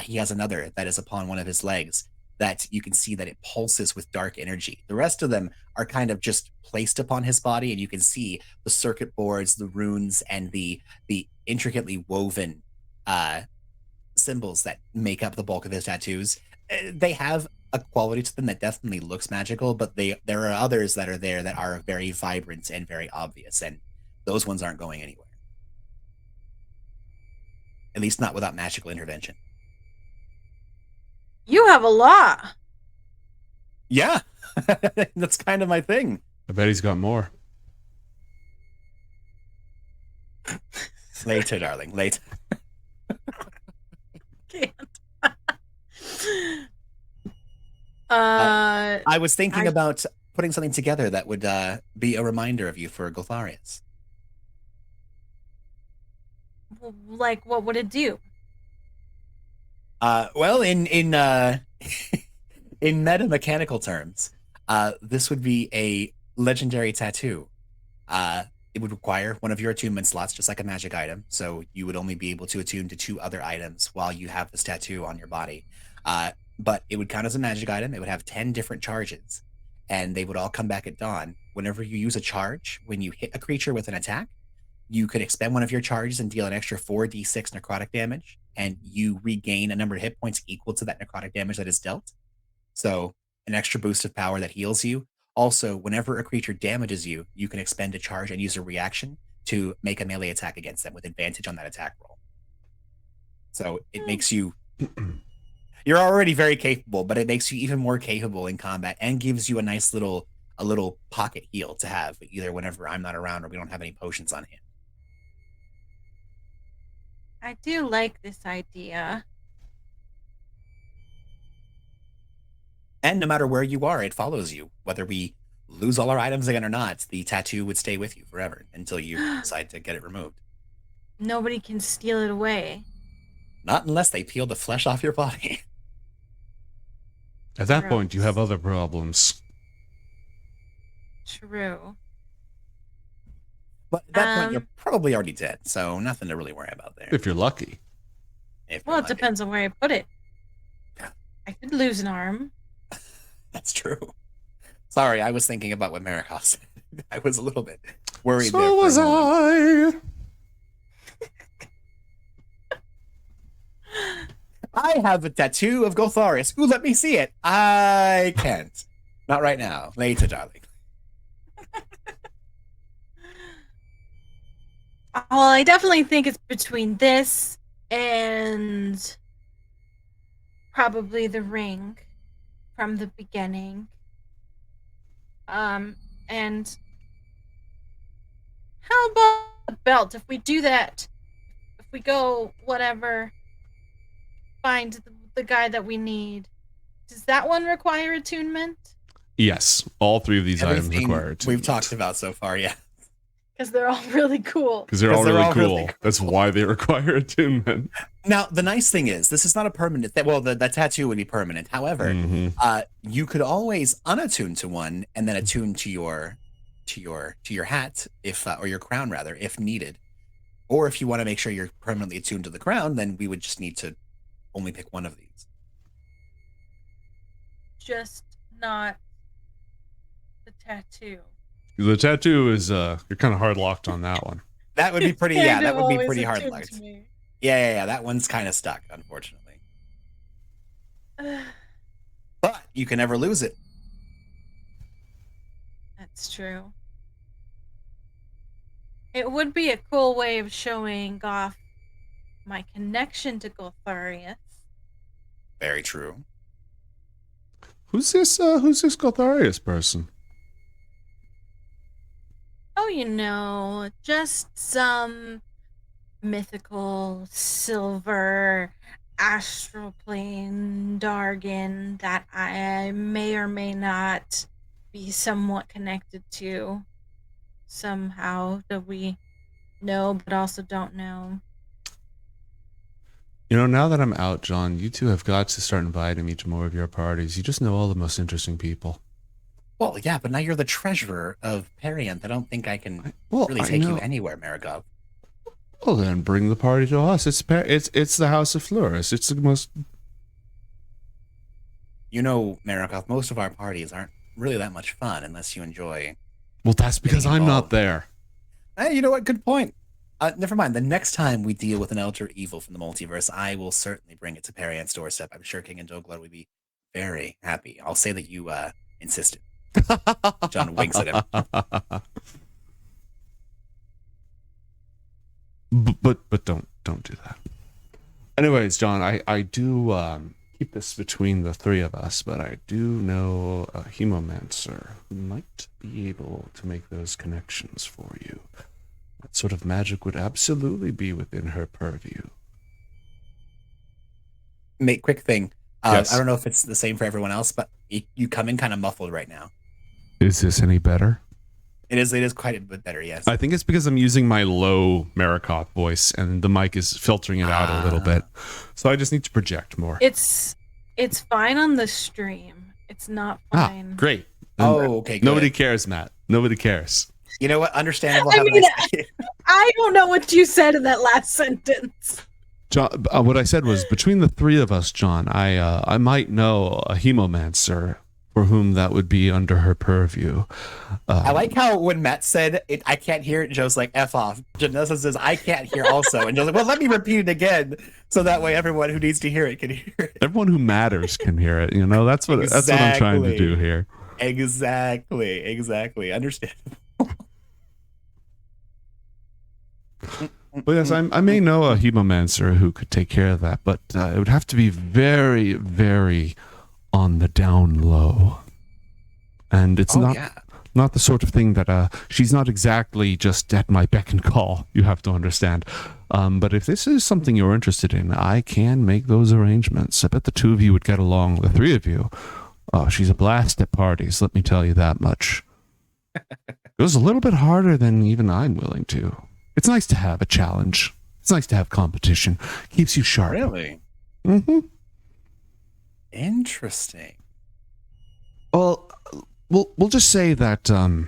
S2: He has another that is upon one of his legs that you can see that it pulses with dark energy. The rest of them are kind of just placed upon his body, and you can see the circuit boards, the runes, and the intricately woven symbols that make up the bulk of his tattoos. They have a quality to them that definitely looks magical, but there are others that are there that are very vibrant and very obvious, and those ones aren't going anywhere. At least not without magical intervention.
S3: You have a lot.
S2: Yeah, that's kind of my thing.
S1: I bet he's got more.
S2: Later, darling, later.
S3: Can't.
S2: I was thinking about putting something together that would be a reminder of you for Gotharius.
S3: Like, what would it do?
S2: Well, in in meta mechanical terms, this would be a legendary tattoo. It would require one of your attunement slots, just like a magic item. So you would only be able to attune to 2 other items while you have this tattoo on your body. But it would count as a magic item. It would have 10 different charges, and they would all come back at dawn. Whenever you use a charge, when you hit a creature with an attack, you could expend one of your charges and deal an extra 4d6 necrotic damage, and you regain a number of hit points equal to that necrotic damage that is dealt. So an extra boost of power that heals you. Also, whenever a creature damages you, you can expend a charge and use a reaction to make a melee attack against them with advantage on that attack roll. So it makes you... You're already very capable, but it makes you even more capable in combat and gives you a nice little pocket heal to have either whenever I'm not around or we don't have any potions on hand.
S3: I do like this idea.
S2: And no matter where you are, it follows you. Whether we lose all our items again or not, the tattoo would stay with you forever until you decide to get it removed.
S3: Nobody can steal it away.
S2: Not unless they peel the flesh off your body.
S1: At that point, you have other problems.
S3: True.
S2: But at that point, you're probably already dead, so nothing to really worry about there.
S1: If you're lucky.
S3: Well, it depends on where I put it. I could lose an arm.
S2: That's true. Sorry, I was thinking about what Marikov said. I was a little bit worried.
S1: So was I.
S2: I have a tattoo of Gotharius. Ooh, let me see it. I can't. Not right now. Later, darling.
S3: Well, I definitely think it's between this and probably the ring from the beginning. And how about the belt? If we do that, if we go whatever, find the guy that we need, does that one require attunement?
S1: Yes, all 3 of these items require attunement.
S2: We've talked about so far, yeah.
S3: Because they're all really cool.
S1: Because they're all really cool. That's why they require attunement.
S2: Now, the nice thing is, this is not a permanent thing. Well, the tattoo would be permanent. However, you could always unattune to one and then attune to your hat, if or your crown rather, if needed. Or if you want to make sure you're permanently attuned to the crown, then we would just need to only pick one of these.
S3: Just not the tattoo.
S1: The tattoo is you're kind of hard locked on that one.
S2: That would be pretty. Yeah, that would be pretty hard locked. Yeah. That one's kind of stuck, unfortunately. But you can never lose it.
S3: That's true. It would be a cool way of showing off my connection to Gotharius.
S2: Very true.
S1: Who's this Gotharius person?
S3: Oh, you know, just some mythical silver astral plane Dargan that I may or may not be somewhat connected to somehow, that we know but also don't know.
S1: You know, now that I'm out, John, you two have got to start inviting me to more of your parties. You just know all the most interesting people.
S2: Well, yeah, but now you're the treasurer of Perianth. I don't think I can
S1: Well,
S2: really
S1: I
S2: take you
S1: know.
S2: anywhere, Marikov.
S1: Well, then bring the party to us. It's the House of Flores. It's the most.
S2: You know, Marikov, most of our parties aren't really that much fun unless you enjoy.
S1: Well, that's because
S2: Getting
S1: I'm not
S2: involved.
S1: there.
S2: Hey, you know what? Good point. Never mind. The next time we deal with an elder evil from the multiverse, I will certainly bring it to Perianth's doorstep. I'm sure King and Doglar would be very happy. I'll say that you insisted. John winks at him.
S1: But don't do that. Anyways, John, I do keep this between the three of us, but I do know a hemomancer who might be able to make those connections for you. That sort of magic would absolutely be within her purview.
S2: Make quick thing.
S1: Yes.
S2: I don't know if it's the same for everyone else, but you come in kind of muffled right now.
S1: Is this any better?
S2: It is quite a bit better, yes.
S1: I think it's because I'm using my low Marikov voice and the mic is filtering it out a little bit. So I just need to project more.
S3: It's fine on the stream. It's not fine.
S1: Great.
S2: Okay, good.
S1: Nobody cares, Matt. Nobody cares.
S2: You know what? Understandable.
S3: I
S2: Have a
S3: mean,
S2: nice day.
S3: I don't know what you said in that last sentence.
S1: John, what I said was between the three of us, John, I might know a hemomancer for whom that would be under her purview.
S2: I like how when Matt said it, I can't hear it, Joe's like, F off. Janessa says, I can't hear also. And Joe's like, well, let me repeat it again. So that way everyone who needs to hear it can hear it.
S1: Everyone who matters can hear it. You know, that's what I'm trying to do here.
S2: Exactly. Understandable.
S1: But yes, I may know a hemomancer who could take care of that, but it would have to be very, very on the down low. And it's not the sort of thing that she's not exactly just at my beck and call, you have to understand. But if this is something you're interested in, I can make those arrangements. I bet the two of you would get along, the three of you. Oh, she's a blast at parties, let me tell you that much. It goes a little bit harder than even I'm willing to. It's nice to have a challenge. It's nice to have competition. Keeps you sharp.
S2: Really?
S1: Mm-hmm.
S2: Interesting.
S1: Well, we'll just say that I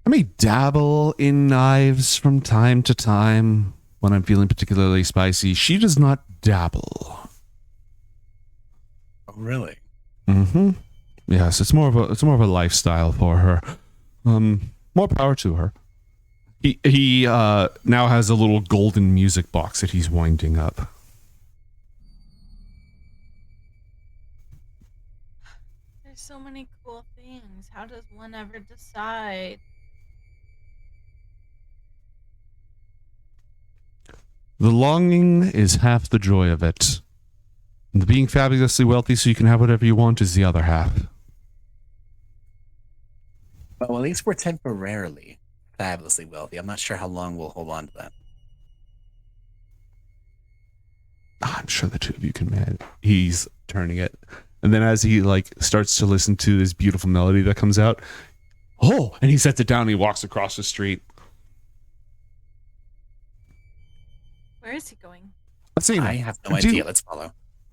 S1: may dabble in knives from time to time when I'm feeling particularly spicy. She does not dabble.
S2: Oh, really?
S1: Mm-hmm. Yes, it's more of a lifestyle for her. More power to her. He now has a little golden music box that he's winding up.
S3: There's so many cool things. How does one ever decide?
S1: The longing is half the joy of it. And the being fabulously wealthy so you can have whatever you want is the other half.
S2: Well, at least we're temporarily fabulously wealthy. I'm not sure how long we'll hold on to that.
S1: I'm sure the two of you can manage. He's turning it. And then as he starts to listen to this beautiful melody that comes out, and he sets it down and he walks across the street.
S3: Where is he going?
S1: Asena,
S2: I have no idea. Let's follow.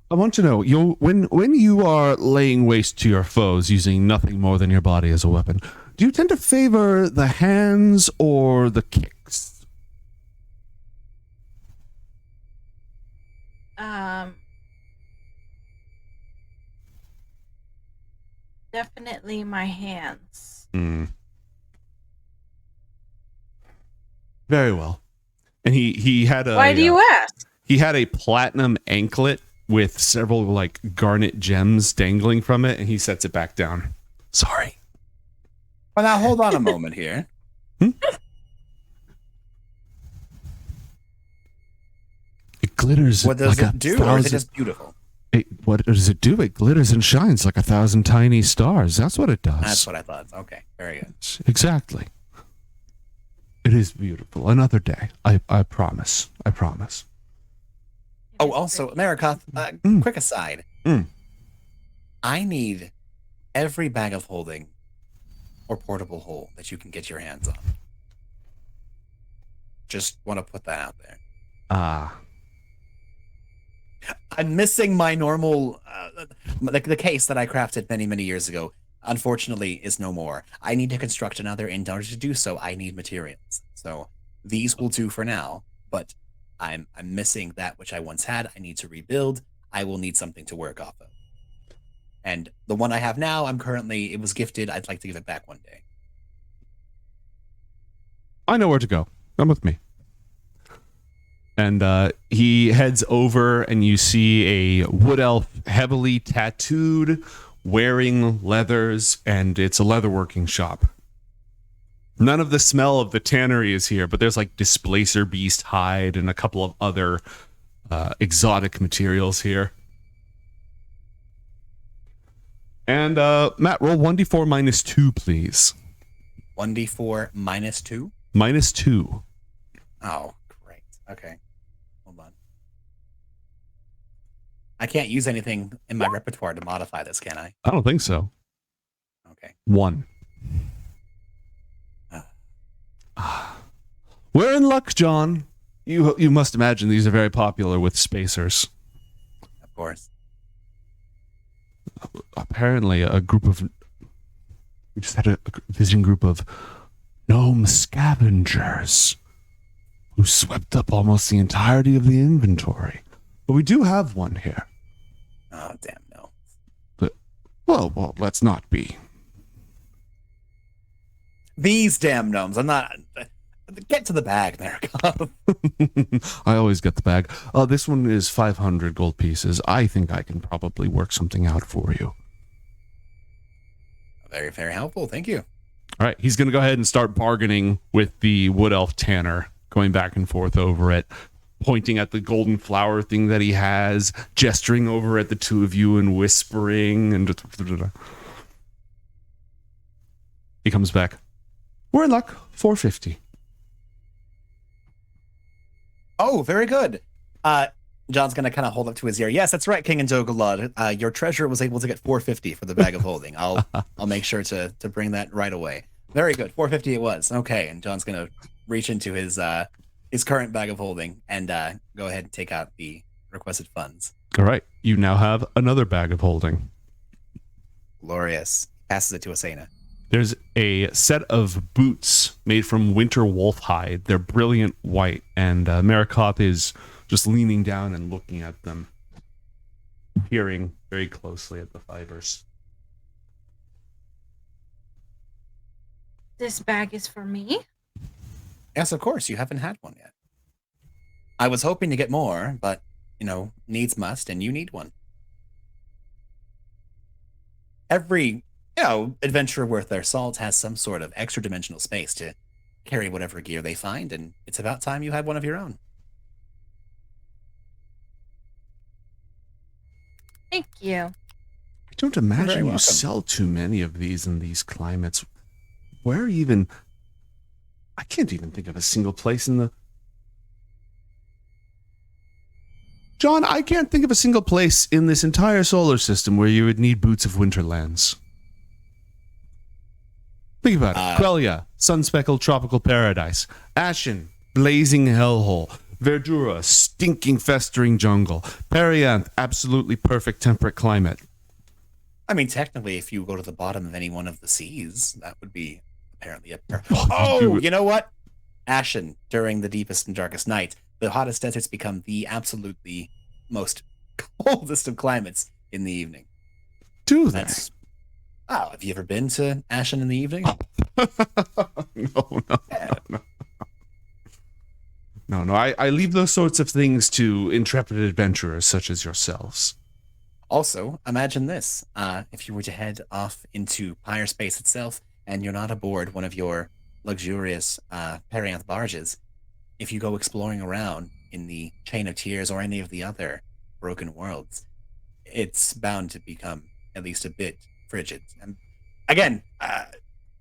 S1: I want to know, when you are laying waste to your foes using nothing more than your body as a weapon, do you tend to favor the hands or the kicks?
S3: Definitely my hands.
S1: Very well. And he had a...
S3: Why do you ask?
S1: He had a platinum anklet with several garnet gems dangling from it, and he sets it back down. Sorry.
S2: Well, now hold on a moment here.
S1: It glitters.
S2: What does
S1: like
S2: it do, or is it just beautiful?
S1: What does it do? It glitters and shines like 1,000 tiny stars. That's what it does.
S2: That's what I thought. Okay, very good.
S1: Exactly. It is beautiful. Another day. I promise. I promise.
S2: Oh, also, Marikoth, quick aside. I need every bag of holding or portable hole that you can get your hands on. Just want to put that out there. I'm missing my normal the case that I crafted many, many years ago, unfortunately, is no more. I need to construct another, and in order to do so, I need materials. So these will do for now, but I'm missing that which I once had. I need to rebuild. I will need something to work off of. And the one I have now, it was gifted. I'd like to give it back one day.
S1: I know where to go. Come with me. And he heads over, and you see a wood elf, heavily tattooed, wearing leathers, and it's a leatherworking shop. None of the smell of the tannery is here, but there's like displacer beast hide and a couple of other exotic materials here. And Matt, roll 1d4 minus 2, please.
S2: 1d4 minus 2?
S1: Minus 2.
S2: Oh, great. Okay. Hold on. I can't use anything in my repertoire to modify this, can I?
S1: I don't think so.
S2: Okay.
S1: 1. We're in luck, John. You must imagine these are very popular with spacers.
S2: Of course.
S1: Apparently, we just had a visiting group of gnome scavengers who swept up almost the entirety of the inventory. But we do have one here.
S2: Oh, damn, no.
S1: But, well, let's not be.
S2: These damn gnomes. I'm not... Get to the bag, Marikov.
S1: I always get the bag. This one is 500 gold pieces. I think I can probably work something out for you.
S2: Very, very helpful. Thank you.
S1: All right, he's going to go ahead and start bargaining with the wood elf tanner, going back and forth over it, pointing at the golden flower thing that he has, gesturing over at the two of you and whispering. And he comes back. We're in luck. 450.
S2: Oh, very good. John's going to kind of hold up to his ear. Yes, that's right, King and Dogalud. Your treasurer was able to get 450 for the bag of holding. I'll make sure to bring that right away. Very good. 450 it was. Okay, and John's going to reach into his current bag of holding and go ahead and take out the requested funds.
S1: All right, you now have another bag of holding.
S2: Glorious. Passes it to Asena.
S1: There's a set of boots made from winter wolf hide. They're brilliant white, and Marikov is just leaning down and looking at them, peering very closely at the fibers.
S3: This bag is for me?
S2: Yes, of course. You haven't had one yet. I was hoping to get more, but, needs must, and you need one. Every adventurer worth their salt has some sort of extra dimensional space to carry whatever gear they find, and it's about time you had one of your own.
S3: Thank you.
S1: I don't imagine you sell too many of these in these climates. I can't even think of a single place in the... John, I can't think of a single place in this entire solar system where you would need boots of Winterlands. Think about it. Quelia, sun-speckled tropical paradise. Ashen, blazing hellhole. Verdura, stinking festering jungle. Perianth, absolutely perfect temperate climate.
S2: I mean, technically, if you go to the bottom of any one of the seas, that would be apparently you know what? Ashen, during the deepest and darkest night, the hottest deserts become the absolutely most coldest of climates in the evening.
S1: Do they?
S2: Oh, have you ever been to Ashen in the evening?
S1: No. I leave those sorts of things to intrepid adventurers such as yourselves.
S2: Also, imagine this. If you were to head off into Pyre space itself, and you're not aboard one of your luxurious Perianth barges, if you go exploring around in the Chain of Tears or any of the other broken worlds, it's bound to become at least a bit frigid. And again,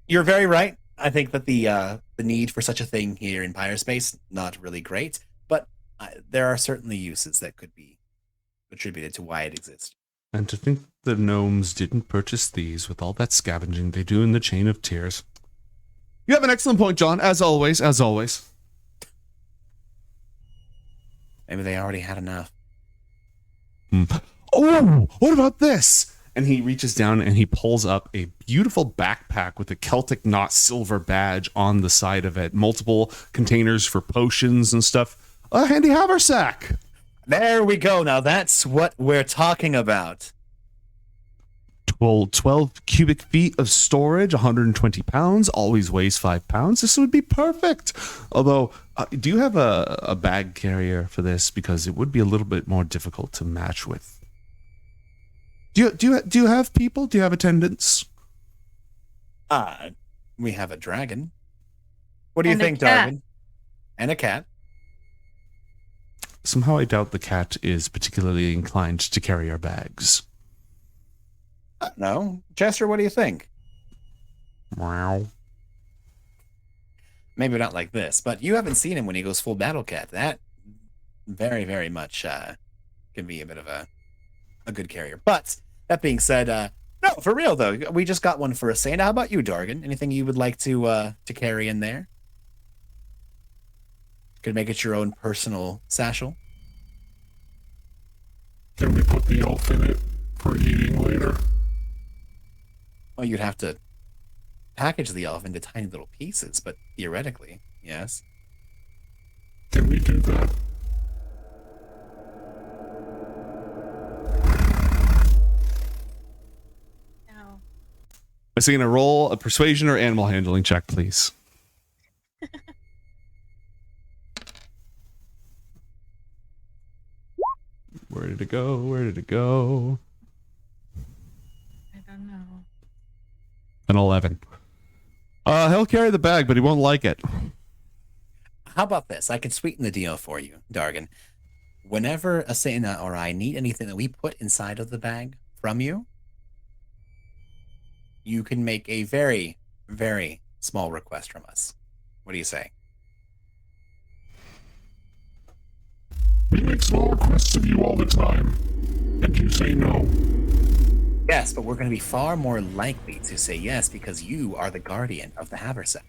S2: you're very right. I think that the need for such a thing here in Pyre space, not really great, but there are certainly uses that could be attributed to why it exists.
S1: And to think the gnomes didn't purchase these with all that scavenging they do in the Chain of Tears. You have an excellent point, John, as always.
S2: Maybe they already had enough.
S1: Oh, what about this? And he reaches down and he pulls up a beautiful backpack with a Celtic knot silver badge on the side of it. Multiple containers for potions and stuff. A handy haversack.
S2: There we go. Now that's what we're talking about.
S1: 12 cubic feet of storage, 120 pounds, always weighs 5 pounds. This would be perfect. Although, do you have a bag carrier for this? Because it would be a little bit more difficult to match with. Do you have people? Do you have attendants?
S2: We have a dragon. What do you
S3: And a
S2: think,
S3: cat.
S2: Darwin? And a cat.
S1: Somehow I doubt the cat is particularly inclined to carry our bags.
S2: No. Chester, what do you think?
S1: Wow.
S2: Maybe not like this, but you haven't seen him when he goes full battle cat. That very, very much can be a bit of a good carrier. But that being said, no, for real though, we just got one for Asena. How about you, Dargan? Anything you would like to carry in there? Could make it your own personal satchel.
S6: Can we put the elf in it for eating later?
S2: Well, you'd have to package the elf into tiny little pieces, but theoretically, yes.
S6: Can we do that?
S3: No.
S1: I'm saying a roll, a persuasion or animal handling check, please. Where did it go? Where did it go?
S3: I don't know.
S1: An 11. He'll carry the bag, but he won't like it.
S2: How about this? I can sweeten the deal for you, Dargan. Whenever Asena or I need anything that we put inside of the bag from you, you can make a very, very small request from us. What do you say?
S6: We make small requests of you all the time, and you say no.
S2: Yes, but we're going to be far more likely to say yes because you are the guardian of the haversack.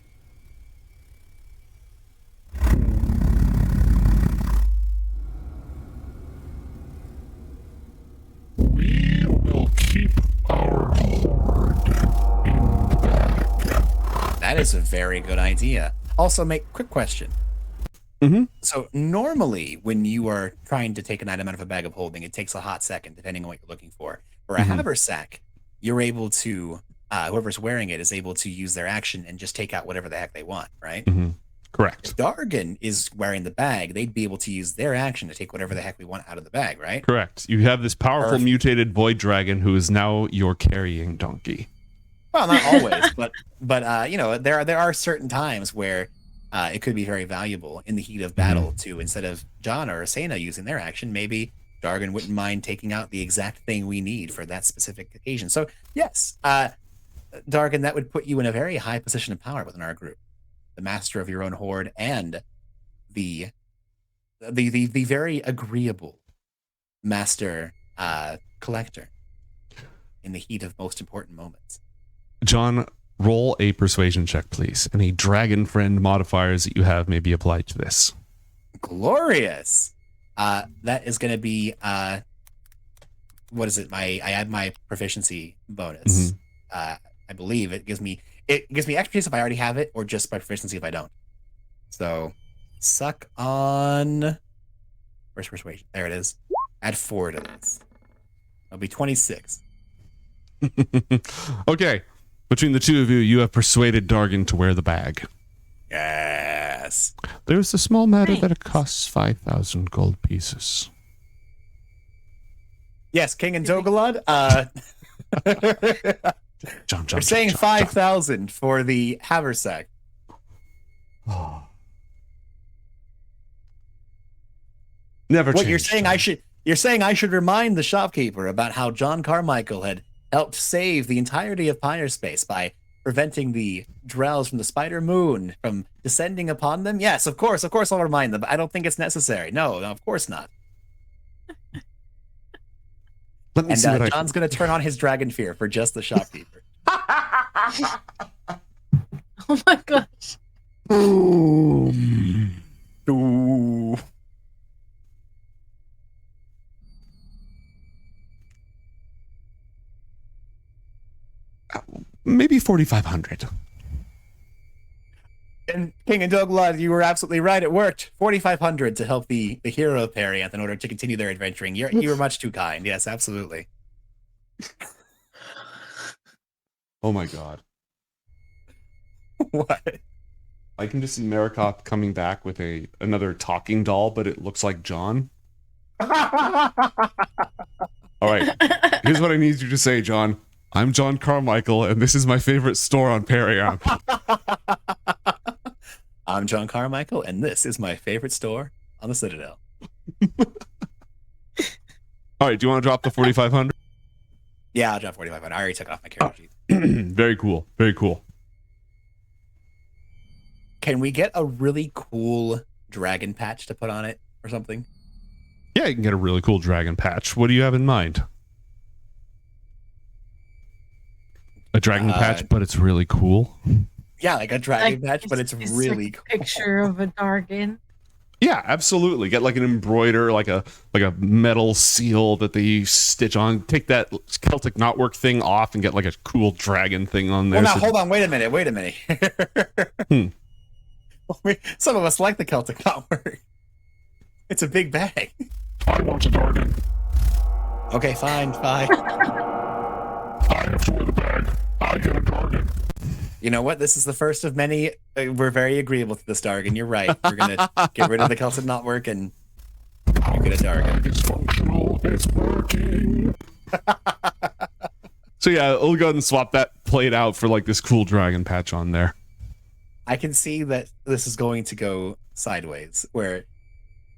S6: We will keep our hoard in the bag.
S2: That is a very good idea. Also, quick question.
S1: Mm-hmm.
S2: So normally when you are trying to take an item out of a bag of holding, it takes a hot second, depending on what you're looking for. For a haversack, you're able to, whoever's wearing it is able to use their action and just take out whatever the heck they want, right?
S1: Mm-hmm. Correct.
S2: If Dargan is wearing the bag, they'd be able to use their action to take whatever the heck we want out of the bag, right?
S1: Correct. You have this powerful
S2: Perfect.
S1: mutated void dragon who is now your carrying donkey.
S2: Well, not always, but you know, there are certain times where it could be very valuable in the heat of battle to, instead of John or Asena using their action, maybe Dargan wouldn't mind taking out the exact thing we need for that specific occasion. So yes, Dargan, that would put you in a very high position of power within our group, the master of your own hoard and the very agreeable master collector in the heat of most important moments.
S1: John, roll a persuasion check, please. Any dragon friend modifiers that you have may be applied to this.
S2: Glorious. That is going to be what is it? I add my proficiency bonus. I believe it gives me expertise if I already have it, or just my proficiency if I don't. So suck on. Where's persuasion? There it is. Add 4 to this. It'll be 26.
S1: Okay. Between the two of you, you have persuaded Dargan to wear the bag.
S2: Yes.
S1: There's a small matter
S3: Nice.
S1: that it costs 5,000 gold pieces.
S2: Yes, King and Dogalad.
S1: John,
S2: We're saying 5,000 for the haversack.
S1: Oh. Never
S2: What
S1: change,
S2: you're saying I should remind the shopkeeper about how John Carmichael had helped save the entirety of Pyre Space by preventing the Drells from the Spider Moon from descending upon them? Yes, of course I'll remind them, but I don't think it's necessary. No, of course not.
S1: Let me
S2: And
S1: see what
S2: John's going to turn on his dragon fear for just the shopkeeper.
S3: Oh my gosh.
S2: Ooh.
S1: maybe 4,500.
S2: And King and Doglad, you were absolutely right. It worked. 4,500 to help the hero of Perianth in order to continue their adventuring. You were much too kind. Yes, absolutely.
S1: Oh my god.
S2: What?
S1: I can just see Marikoth coming back with another talking doll, but it looks like John. All right. Here's what I need you to say, John. I'm John Carmichael, and this is my favorite store on Perianth.
S2: I'm John Carmichael, and this is my favorite store on the Citadel.
S1: All right, do you want to drop the 4,500?
S2: Yeah, I'll drop 4,500. I already took off my character sheet.
S1: Very cool. Very cool.
S2: Can we get a really cool dragon patch to put on it or something?
S1: Yeah, you can get a really cool dragon patch. What do you have in mind? A dragon patch, but it's really cool.
S2: Yeah, like a dragon patch, but it's really cool.
S3: Picture of a dragon.
S1: Yeah, absolutely. Get like an embroider, like a metal seal that they stitch on. Take that Celtic knotwork thing off and get like a cool dragon thing on there.
S2: Well, now hold on. Wait a minute. Some of us like the Celtic knotwork. It's a big bag.
S6: I want a Dargan.
S2: Okay, fine.
S6: I have to wear the bag. I get a Dargan.
S2: You know what? This is the first of many. We're very agreeable to this Dargan. You're right. We're gonna get rid of the Celtic knotwork and you get a Dargan.
S6: It's functional. It's working.
S1: So yeah, we'll go ahead and swap that plate out for like this cool dragon patch on there.
S2: I can see that this is going to go sideways, where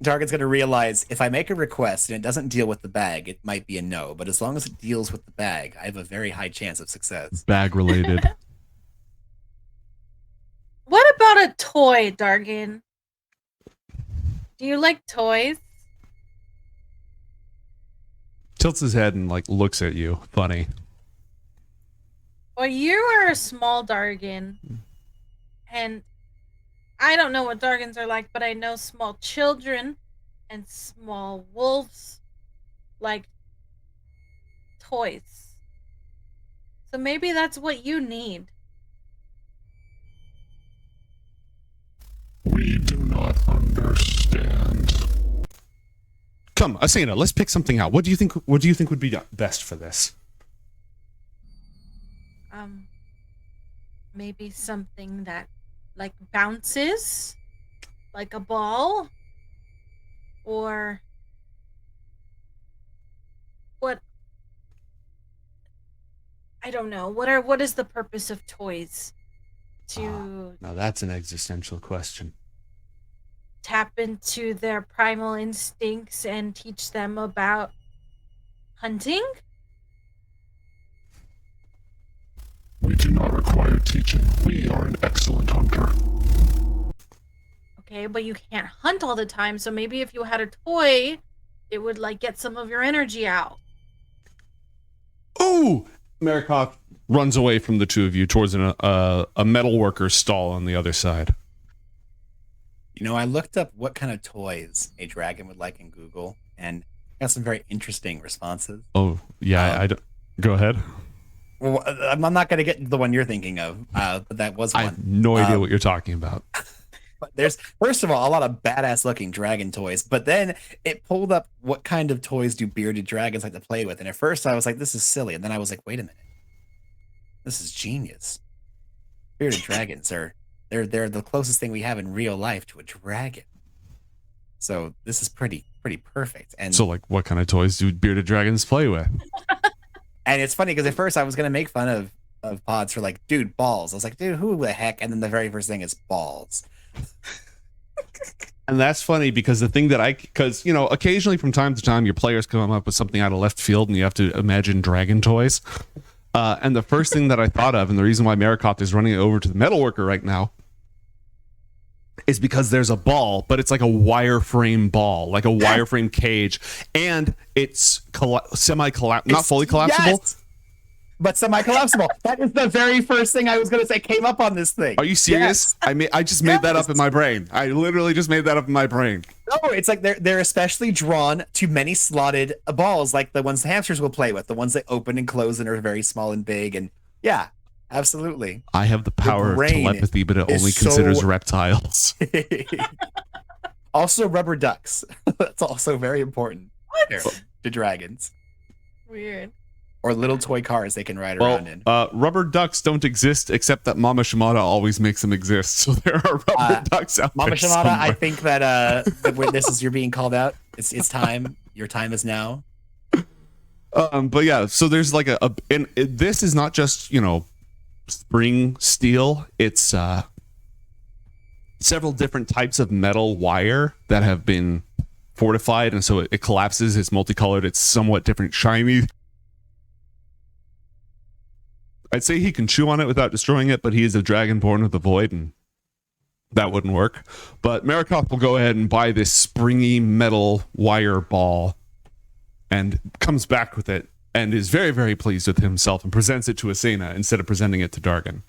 S2: Dargan's going to realize if I make a request and it doesn't deal with the bag, it might be a no. But as long as it deals with the bag, I have a very high chance of success.
S1: Bag related.
S3: What about a toy, Dargan? Do you like toys?
S1: Tilts his head and like looks at you. Funny.
S3: Well, you are a small Dargan. And I don't know what Dargans are like, but I know small children and small wolves like toys. So maybe that's what you need.
S6: We do not understand.
S1: Come, Asena, let's pick something out. What do you think would be best for this?
S3: Maybe something that like bounces like a ball, or what? I don't know. What is the purpose of toys? To
S1: Now that's an existential question.
S3: tap into their primal instincts and teach them about hunting?
S6: We do not require teaching. We are an excellent hunter.
S3: Okay, but you can't hunt all the time, so maybe if you had a toy, it would like get some of your energy out.
S1: Ooh! Marikoth runs away from the two of you towards a metalworker's stall on the other side.
S2: You know, I looked up what kind of toys a dragon would like in Google, and got some very interesting responses.
S1: Oh, yeah, I don't... Go ahead.
S2: Well, I'm not going to get the one you're thinking of, but that was one.
S1: I have no idea what you're talking about.
S2: But there's, first of all, a lot of badass looking dragon toys, but then it pulled up what kind of toys do bearded dragons like to play with. And at first I was like, this is silly. And then I was like, wait a minute. This is genius. Bearded dragons they're the closest thing we have in real life to a dragon. So this is pretty perfect. And
S1: So like what kind of toys do bearded dragons play with?
S2: And it's funny because at first I was going to make fun of pods for like, dude, balls. I was like, dude, who the heck? And then the very first thing is balls.
S1: And that's funny because the thing that because, you know, occasionally from time to time, your players come up with something out of left field and you have to imagine dragon toys. And the first thing that I thought of, and the reason why Marikoth is running over to the metalworker right now, is because there's a ball, but it's like a wireframe ball, like a wireframe cage, and it's semi-collapsible, not fully collapsible.
S2: Yes, but semi-collapsible. That is the very first thing I was going to say came up on this thing.
S1: Are you serious?
S2: Yes.
S1: I just made that up in my brain. I literally just made that up in my brain.
S2: No, it's like they're especially drawn to many slotted balls, like the ones the hamsters will play with, the ones that open and close and are very small and big, and yeah. Absolutely.
S1: I have the power of
S2: brain
S1: telepathy, but it
S2: is
S1: only considers reptiles.
S2: Also, rubber ducks. That's also very important to dragons.
S3: Weird.
S2: Or little toy cars they can ride around in.
S1: Rubber ducks don't exist, except that Mama Shimada always makes them exist. So there are rubber ducks out
S2: Mama
S1: there
S2: Shimada,
S1: somewhere.
S2: I think that you're being called out. It's time. Your time is now.
S1: But yeah, so there's like this is not just, spring steel. It's several different types of metal wire that have been fortified, and so it collapses. It's multicolored. It's somewhat different, shiny. I'd say he can chew on it without destroying it, but he is a dragon born of the void, and that wouldn't work. But Marikoth will go ahead and buy this springy metal wire ball and comes back with it and is very, very pleased with himself and presents it to Asena instead of presenting it to Dargan.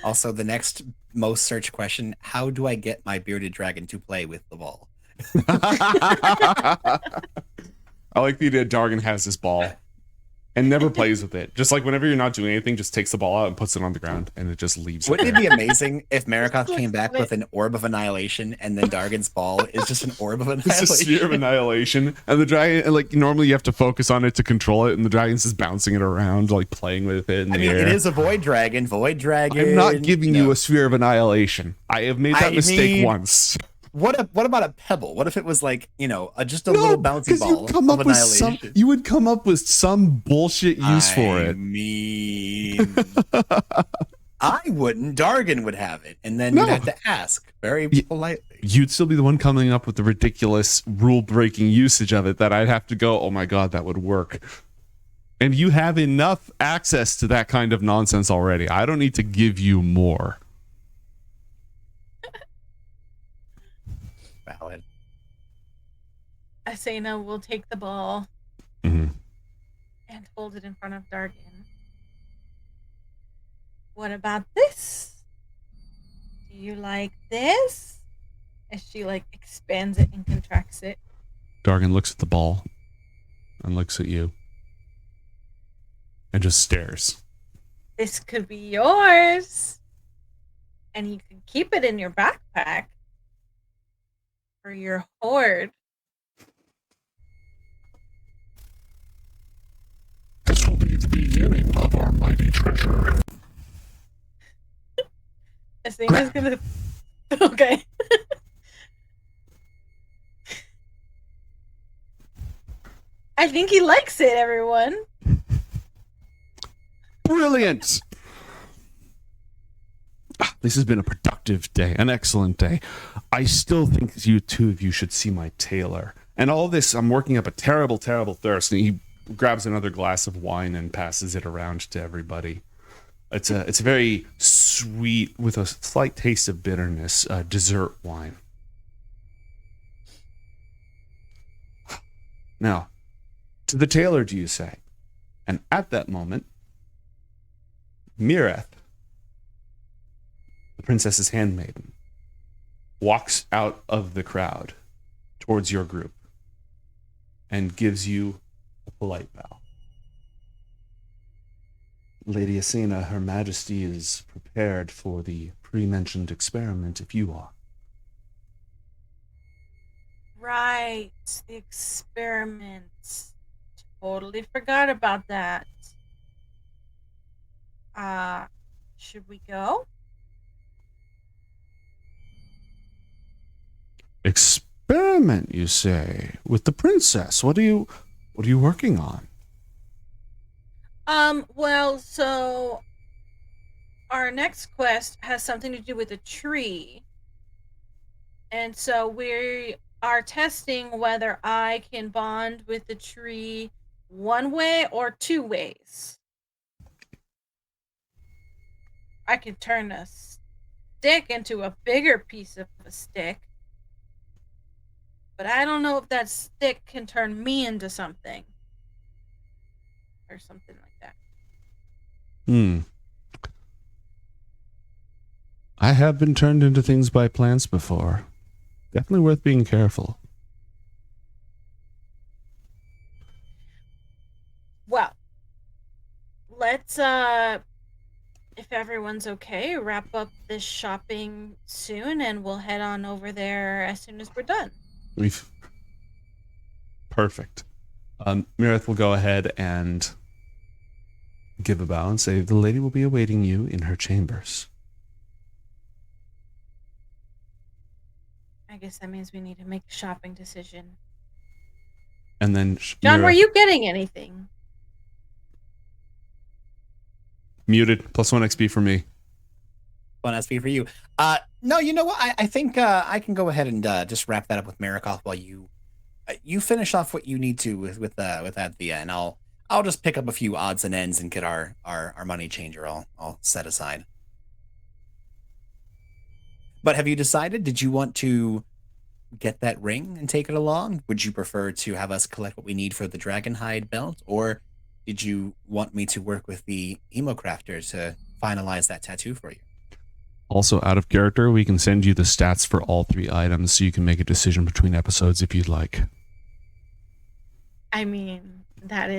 S2: Also, the next most searched question, how do I get my bearded dragon to play with the ball?
S1: I like the idea Dargan has this ball and never plays with it. Just like whenever you're not doing anything, just takes the ball out and puts it on the ground and it just leaves.
S2: Wouldn't it be amazing if Marikoth came back with an orb of annihilation and then Dargan's ball is just an orb of annihilation?
S1: It's a sphere of annihilation. And the dragon, like, normally you have to focus on it to control it, and the dragon's just bouncing it around, like playing with it in the air.
S2: It is a void dragon. Void dragon.
S1: I'm not giving you a sphere of annihilation. I have made that mistake once.
S2: What about a pebble? What if it was like, just a little bouncy ball of annihilation?
S1: You would come up with some bullshit use for it.
S2: I wouldn't. Dargan would have it, and then you'd have to ask very politely.
S1: You'd still be the one coming up with the ridiculous rule-breaking usage of it that I'd have to go, oh my god, that would work. And you have enough access to that kind of nonsense already. I don't need to give you more.
S2: Valid.
S3: Asena will take the ball
S1: Mm-hmm.
S3: and hold it in front of Dargan. What about this? Do you like this? As she expands it and contracts it.
S1: Dargan looks at the ball and looks at you and just stares.
S3: This could be yours. And you can keep it in your backpack for your hoard.
S6: This will be the beginning of our mighty treasure.
S3: Asena's gonna. Okay. I think he likes it, everyone.
S1: Brilliant! This has been a productive day, an excellent day. I still think you two of you should see my tailor. And all this, I'm working up a terrible, terrible thirst. And he grabs another glass of wine and passes it around to everybody. It's a very sweet, with a slight taste of bitterness, dessert wine. Now, to the tailor, do you say? And at that moment, Mireth, the princess's handmaiden, walks out of the crowd towards your group and gives you a polite bow. Lady Asena, Her Majesty is prepared for the pre-mentioned experiment if you are.
S3: Right. The experiment. Totally forgot about that. Should we go?
S1: Experiment, you say, with the princess? What are you working on?
S3: Well, so our next quest has something to do with a tree. And so we are testing whether I can bond with the tree one way or two ways. I can turn a stick into a bigger piece of a stick. But I don't know if that stick can turn me into something. Or something like that.
S1: I have been turned into things by plants before. Definitely worth being careful.
S3: Well, let's if everyone's okay, wrap up this shopping soon, and we'll head on over there as soon as we're done.
S1: Perfect. Mirith will go ahead and give a bow and say, the lady will be awaiting you in her chambers.
S3: I guess that means we need to make a shopping decision.
S1: And then
S3: John, were
S1: Mirith,
S3: you getting anything?
S1: muted, +1 XP for me.
S2: 1 SP for you. No, you know what? I think I can go ahead and just wrap that up with Marikoth while you finish off what you need to with Adthea, and I'll just pick up a few odds and ends and get our money changer all set aside. But have you decided? Did you want to get that ring and take it along? Would you prefer to have us collect what we need for the Dragonhide belt, or did you want me to work with the emo crafter to finalize that tattoo for you?
S1: Also, out of character, we can send you the stats for all 3 items so you can make a decision between episodes if you'd like.
S3: I mean, that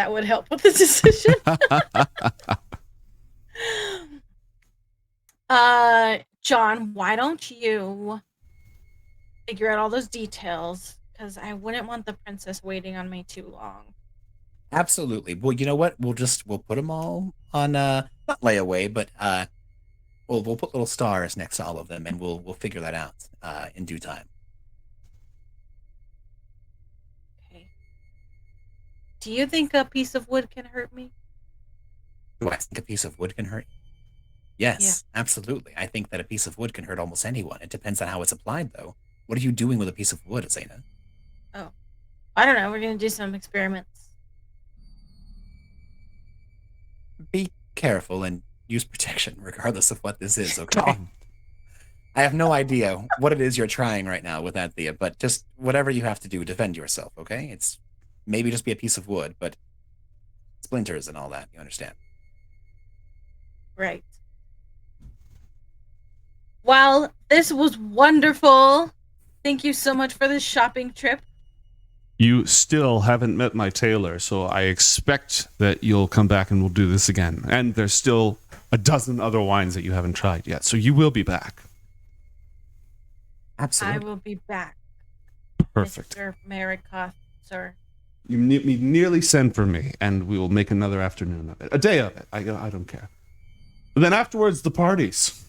S3: would help with the decision. John, why don't you figure out all those details? Because I wouldn't want the princess waiting on me too long.
S2: Absolutely. Well, you know what? We'll put them all on not layaway, but we'll put little stars next to all of them, and we'll figure that out in due time.
S3: Okay. Do you think a piece of wood can hurt me?
S2: Do I think a piece of wood can hurt? Yes, absolutely. I think that a piece of wood can hurt almost anyone. It depends on how it's applied, though. What are you doing with a piece of wood, Asena?
S3: Oh, I don't know. We're gonna do some experiments.
S2: Be careful and use protection, regardless of what this is, okay? I have no idea what it is you're trying right now with Adthea, but just whatever you have to do, defend yourself, okay? It's maybe just be a piece of wood, but splinters and all that, you understand?
S3: Right. Well, this was wonderful. Thank you so much for this shopping trip.
S1: You still haven't met my tailor, so I expect that you'll come back and we'll do this again. And there's still a dozen other wines that you haven't tried yet, so you will be back.
S2: Absolutely.
S3: I will be back.
S1: Perfect.
S3: Mr. Marikoth, sir.
S1: You nearly send for me, and we will make another afternoon of it. A day of it. I don't care. But then afterwards, the parties.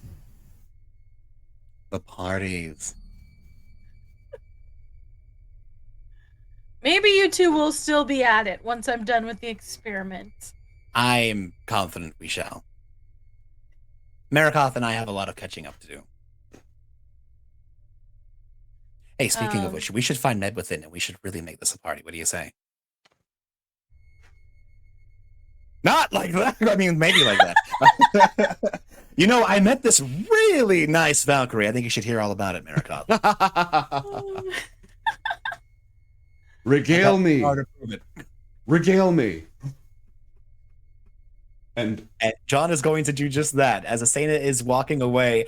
S2: The parties.
S3: Maybe you two will still be at it once I'm done with the experiment.
S2: I'm confident we shall. Marikoth and I have a lot of catching up to do. Hey, speaking of which, we should find Med within, and we should really make this a party. What do you say? Not like that. I mean, maybe like that. You know, I met this really nice Valkyrie. I think you should hear all about it, Marikoth.
S1: Regale me. Regale me. And
S2: John is going to do just that. As Asena is walking away,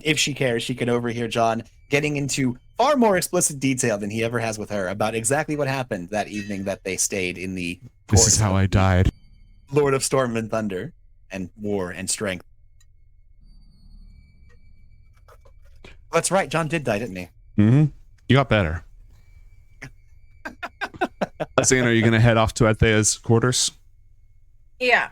S2: if she cares, she can overhear John getting into far more explicit detail than he ever has with her about exactly what happened that evening that they stayed in the
S1: this is how I died.
S2: Lord of Storm and Thunder and War and Strength. That's right, John did die, didn't he?
S1: Mm-hmm. You got better. Asena, are you going to head off to Athea's quarters?
S3: Yeah.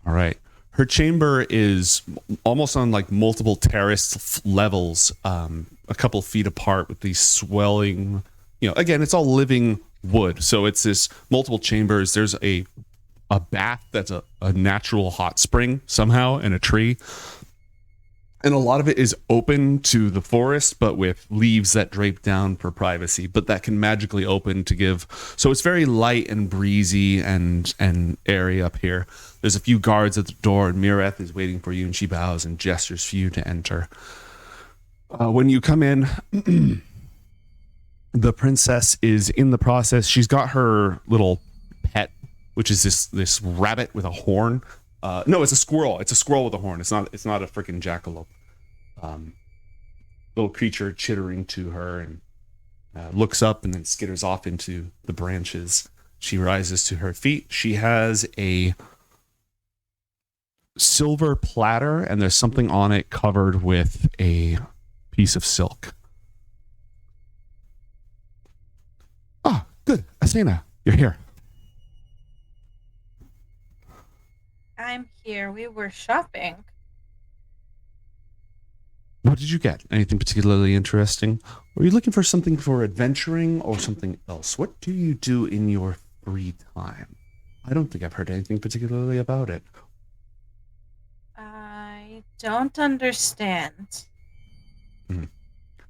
S1: All right. Her chamber is almost on like multiple terrace levels, a couple feet apart with these swelling, again, it's all living wood. So it's this multiple chambers. There's a bath that's a natural hot spring somehow and a tree. And a lot of it is open to the forest, but with leaves that drape down for privacy, but that can magically open to give. So it's very light and breezy and airy up here. There's a few guards at the door, and Mirith is waiting for you, and she bows and gestures for you to enter. When you come in, the princess is in the process. She's got her little pet, which is this rabbit with a horn. No, it's a squirrel. It's a squirrel with a horn. It's not a freaking jackalope. Little creature chittering to her and looks up and then skitters off into the branches She rises to her feet. She has a silver platter, and there's something on it covered with a piece of silk. Ah, good. Asena, you're here.
S3: I'm here. We were shopping.
S1: What did you get? Anything particularly interesting? Or are you looking for something for adventuring or something else? What do you do in your free time? I don't think I've heard anything particularly about it.
S3: I don't understand.
S1: Mhm.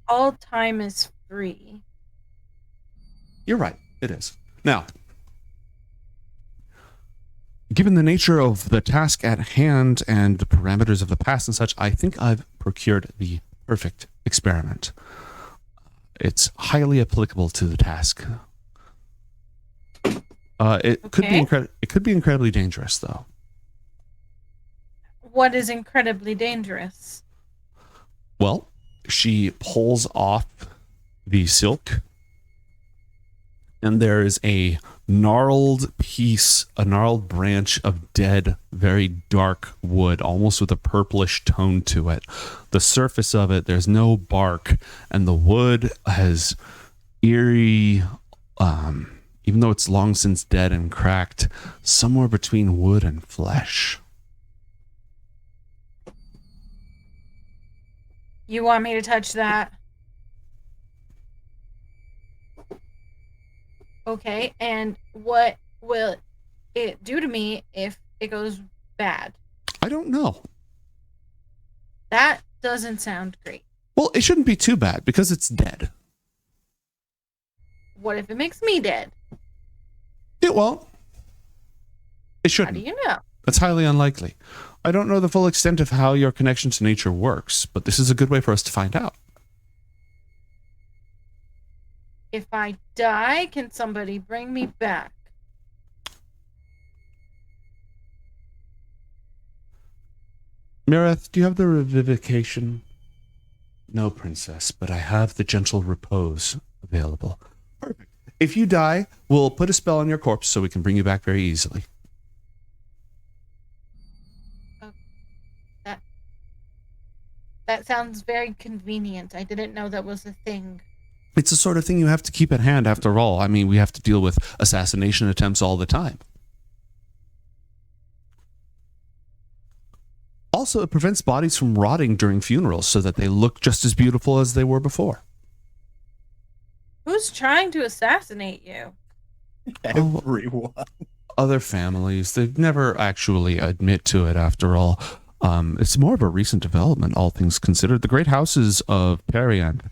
S3: All time is free.
S1: You're right. It is. Now, given the nature of the task at hand and the parameters of the past and such, I think I've procured the perfect experiment. It's highly applicable to the task. It could be incredibly dangerous, though.
S3: What is incredibly dangerous?
S1: Well, she pulls off the silk, and there is a gnarled branch of dead, very dark wood, almost with a purplish tone to it. The surface of it, there's no bark, and the wood has eerie, even though it's long since dead and cracked, somewhere between wood and flesh.
S3: You want me to touch that? Okay, and what will it do to me if it goes bad?
S1: I don't know.
S3: That doesn't sound great.
S1: Well, it shouldn't be too bad because it's dead.
S3: What if it makes me dead?
S1: It won't. It
S3: How
S1: shouldn't.
S3: do you know?
S1: That's highly unlikely. I don't know the full extent of how your connection to nature works, but this is a good way for us to find out.
S3: If I die, can somebody bring me back?
S1: Mireth, do you have the revivification? No, princess, but I have the gentle repose available. Perfect. If you die, we'll put a spell on your corpse so we can bring you back very easily.
S3: That sounds very convenient. I didn't know that was a thing.
S1: It's the sort of thing you have to keep at hand after all. I mean, we have to deal with assassination attempts all the time. Also, it prevents bodies from rotting during funerals so that they look just as beautiful as they were before.
S3: Who's trying to assassinate you?
S2: Everyone.
S1: Other families, they never actually admit to it after all. It's more of a recent development, all things considered. The great houses of Perianth,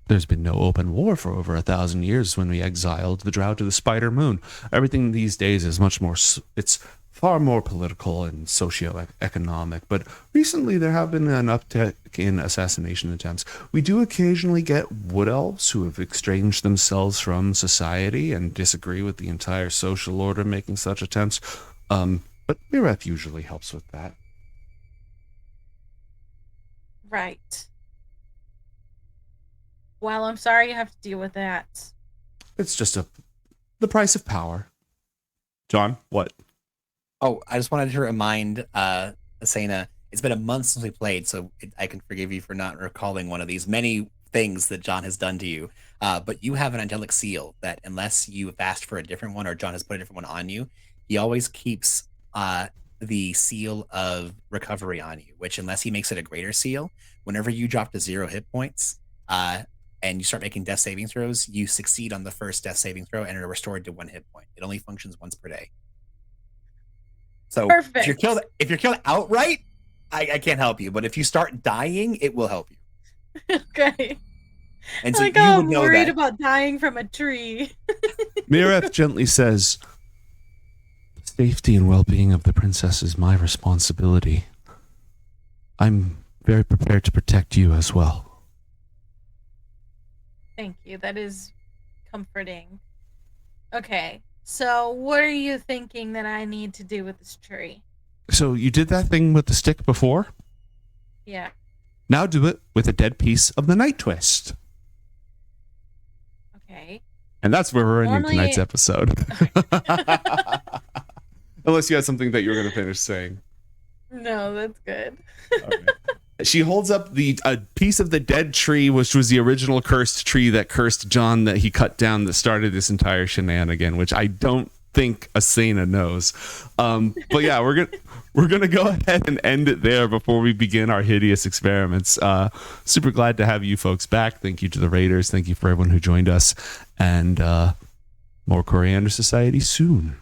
S1: there's been no open war for over 1,000 years when we exiled the Drow to the Spider Moon. Everything these days is much more, it's far more political and socio-economic, but recently there have been an uptick in assassination attempts. We do occasionally get wood elves who have exchanged themselves from society and disagree with the entire social order making such attempts. But Mireth usually helps with that.
S3: Right. Well, I'm sorry you have to deal with that.
S1: It's just the price of power. John, what?
S2: Oh, I just wanted to remind Asena, it's been a month since we played, so I can forgive you for not recalling one of these many things that John has done to you. But you have an angelic seal that unless you have asked for a different one or John has put a different one on you, he always keeps the seal of recovery on you, which unless he makes it a greater seal, whenever you drop to 0 hit points and you start making death saving throws, you succeed on the first death saving throw and are restored to 1 hit point. It only functions once per day. So
S3: Perfect.
S2: if you're killed outright, I can't help you. But if you start dying, it will help you.
S3: Okay.
S2: And so
S3: like,
S2: you would
S3: I'm
S2: know
S3: worried
S2: that.
S3: about dying from a tree.
S1: Mireth gently says, "The safety and well-being of the princess is my responsibility. I'm very prepared to protect you as well."
S3: Thank you. That is comforting. Okay. So, what are you thinking that I need to do with this tree?
S1: So you did that thing with the stick before?
S3: Yeah.
S1: Now do it with a dead piece of the night twist.
S3: Okay.
S1: And that's where we're ending
S3: Normally-
S1: tonight's episode. Unless you had something that you were going to finish saying.
S3: No, that's good.
S1: She holds up a piece of the dead tree, which was the original cursed tree that cursed John that he cut down that started this entire shenanigan, which I don't think Asena knows. But yeah, we're gonna go ahead and end it there before we begin our hideous experiments. Super glad to have you folks back. Thank you to the Raiders. Thank you for everyone who joined us. And more Coriander Society soon.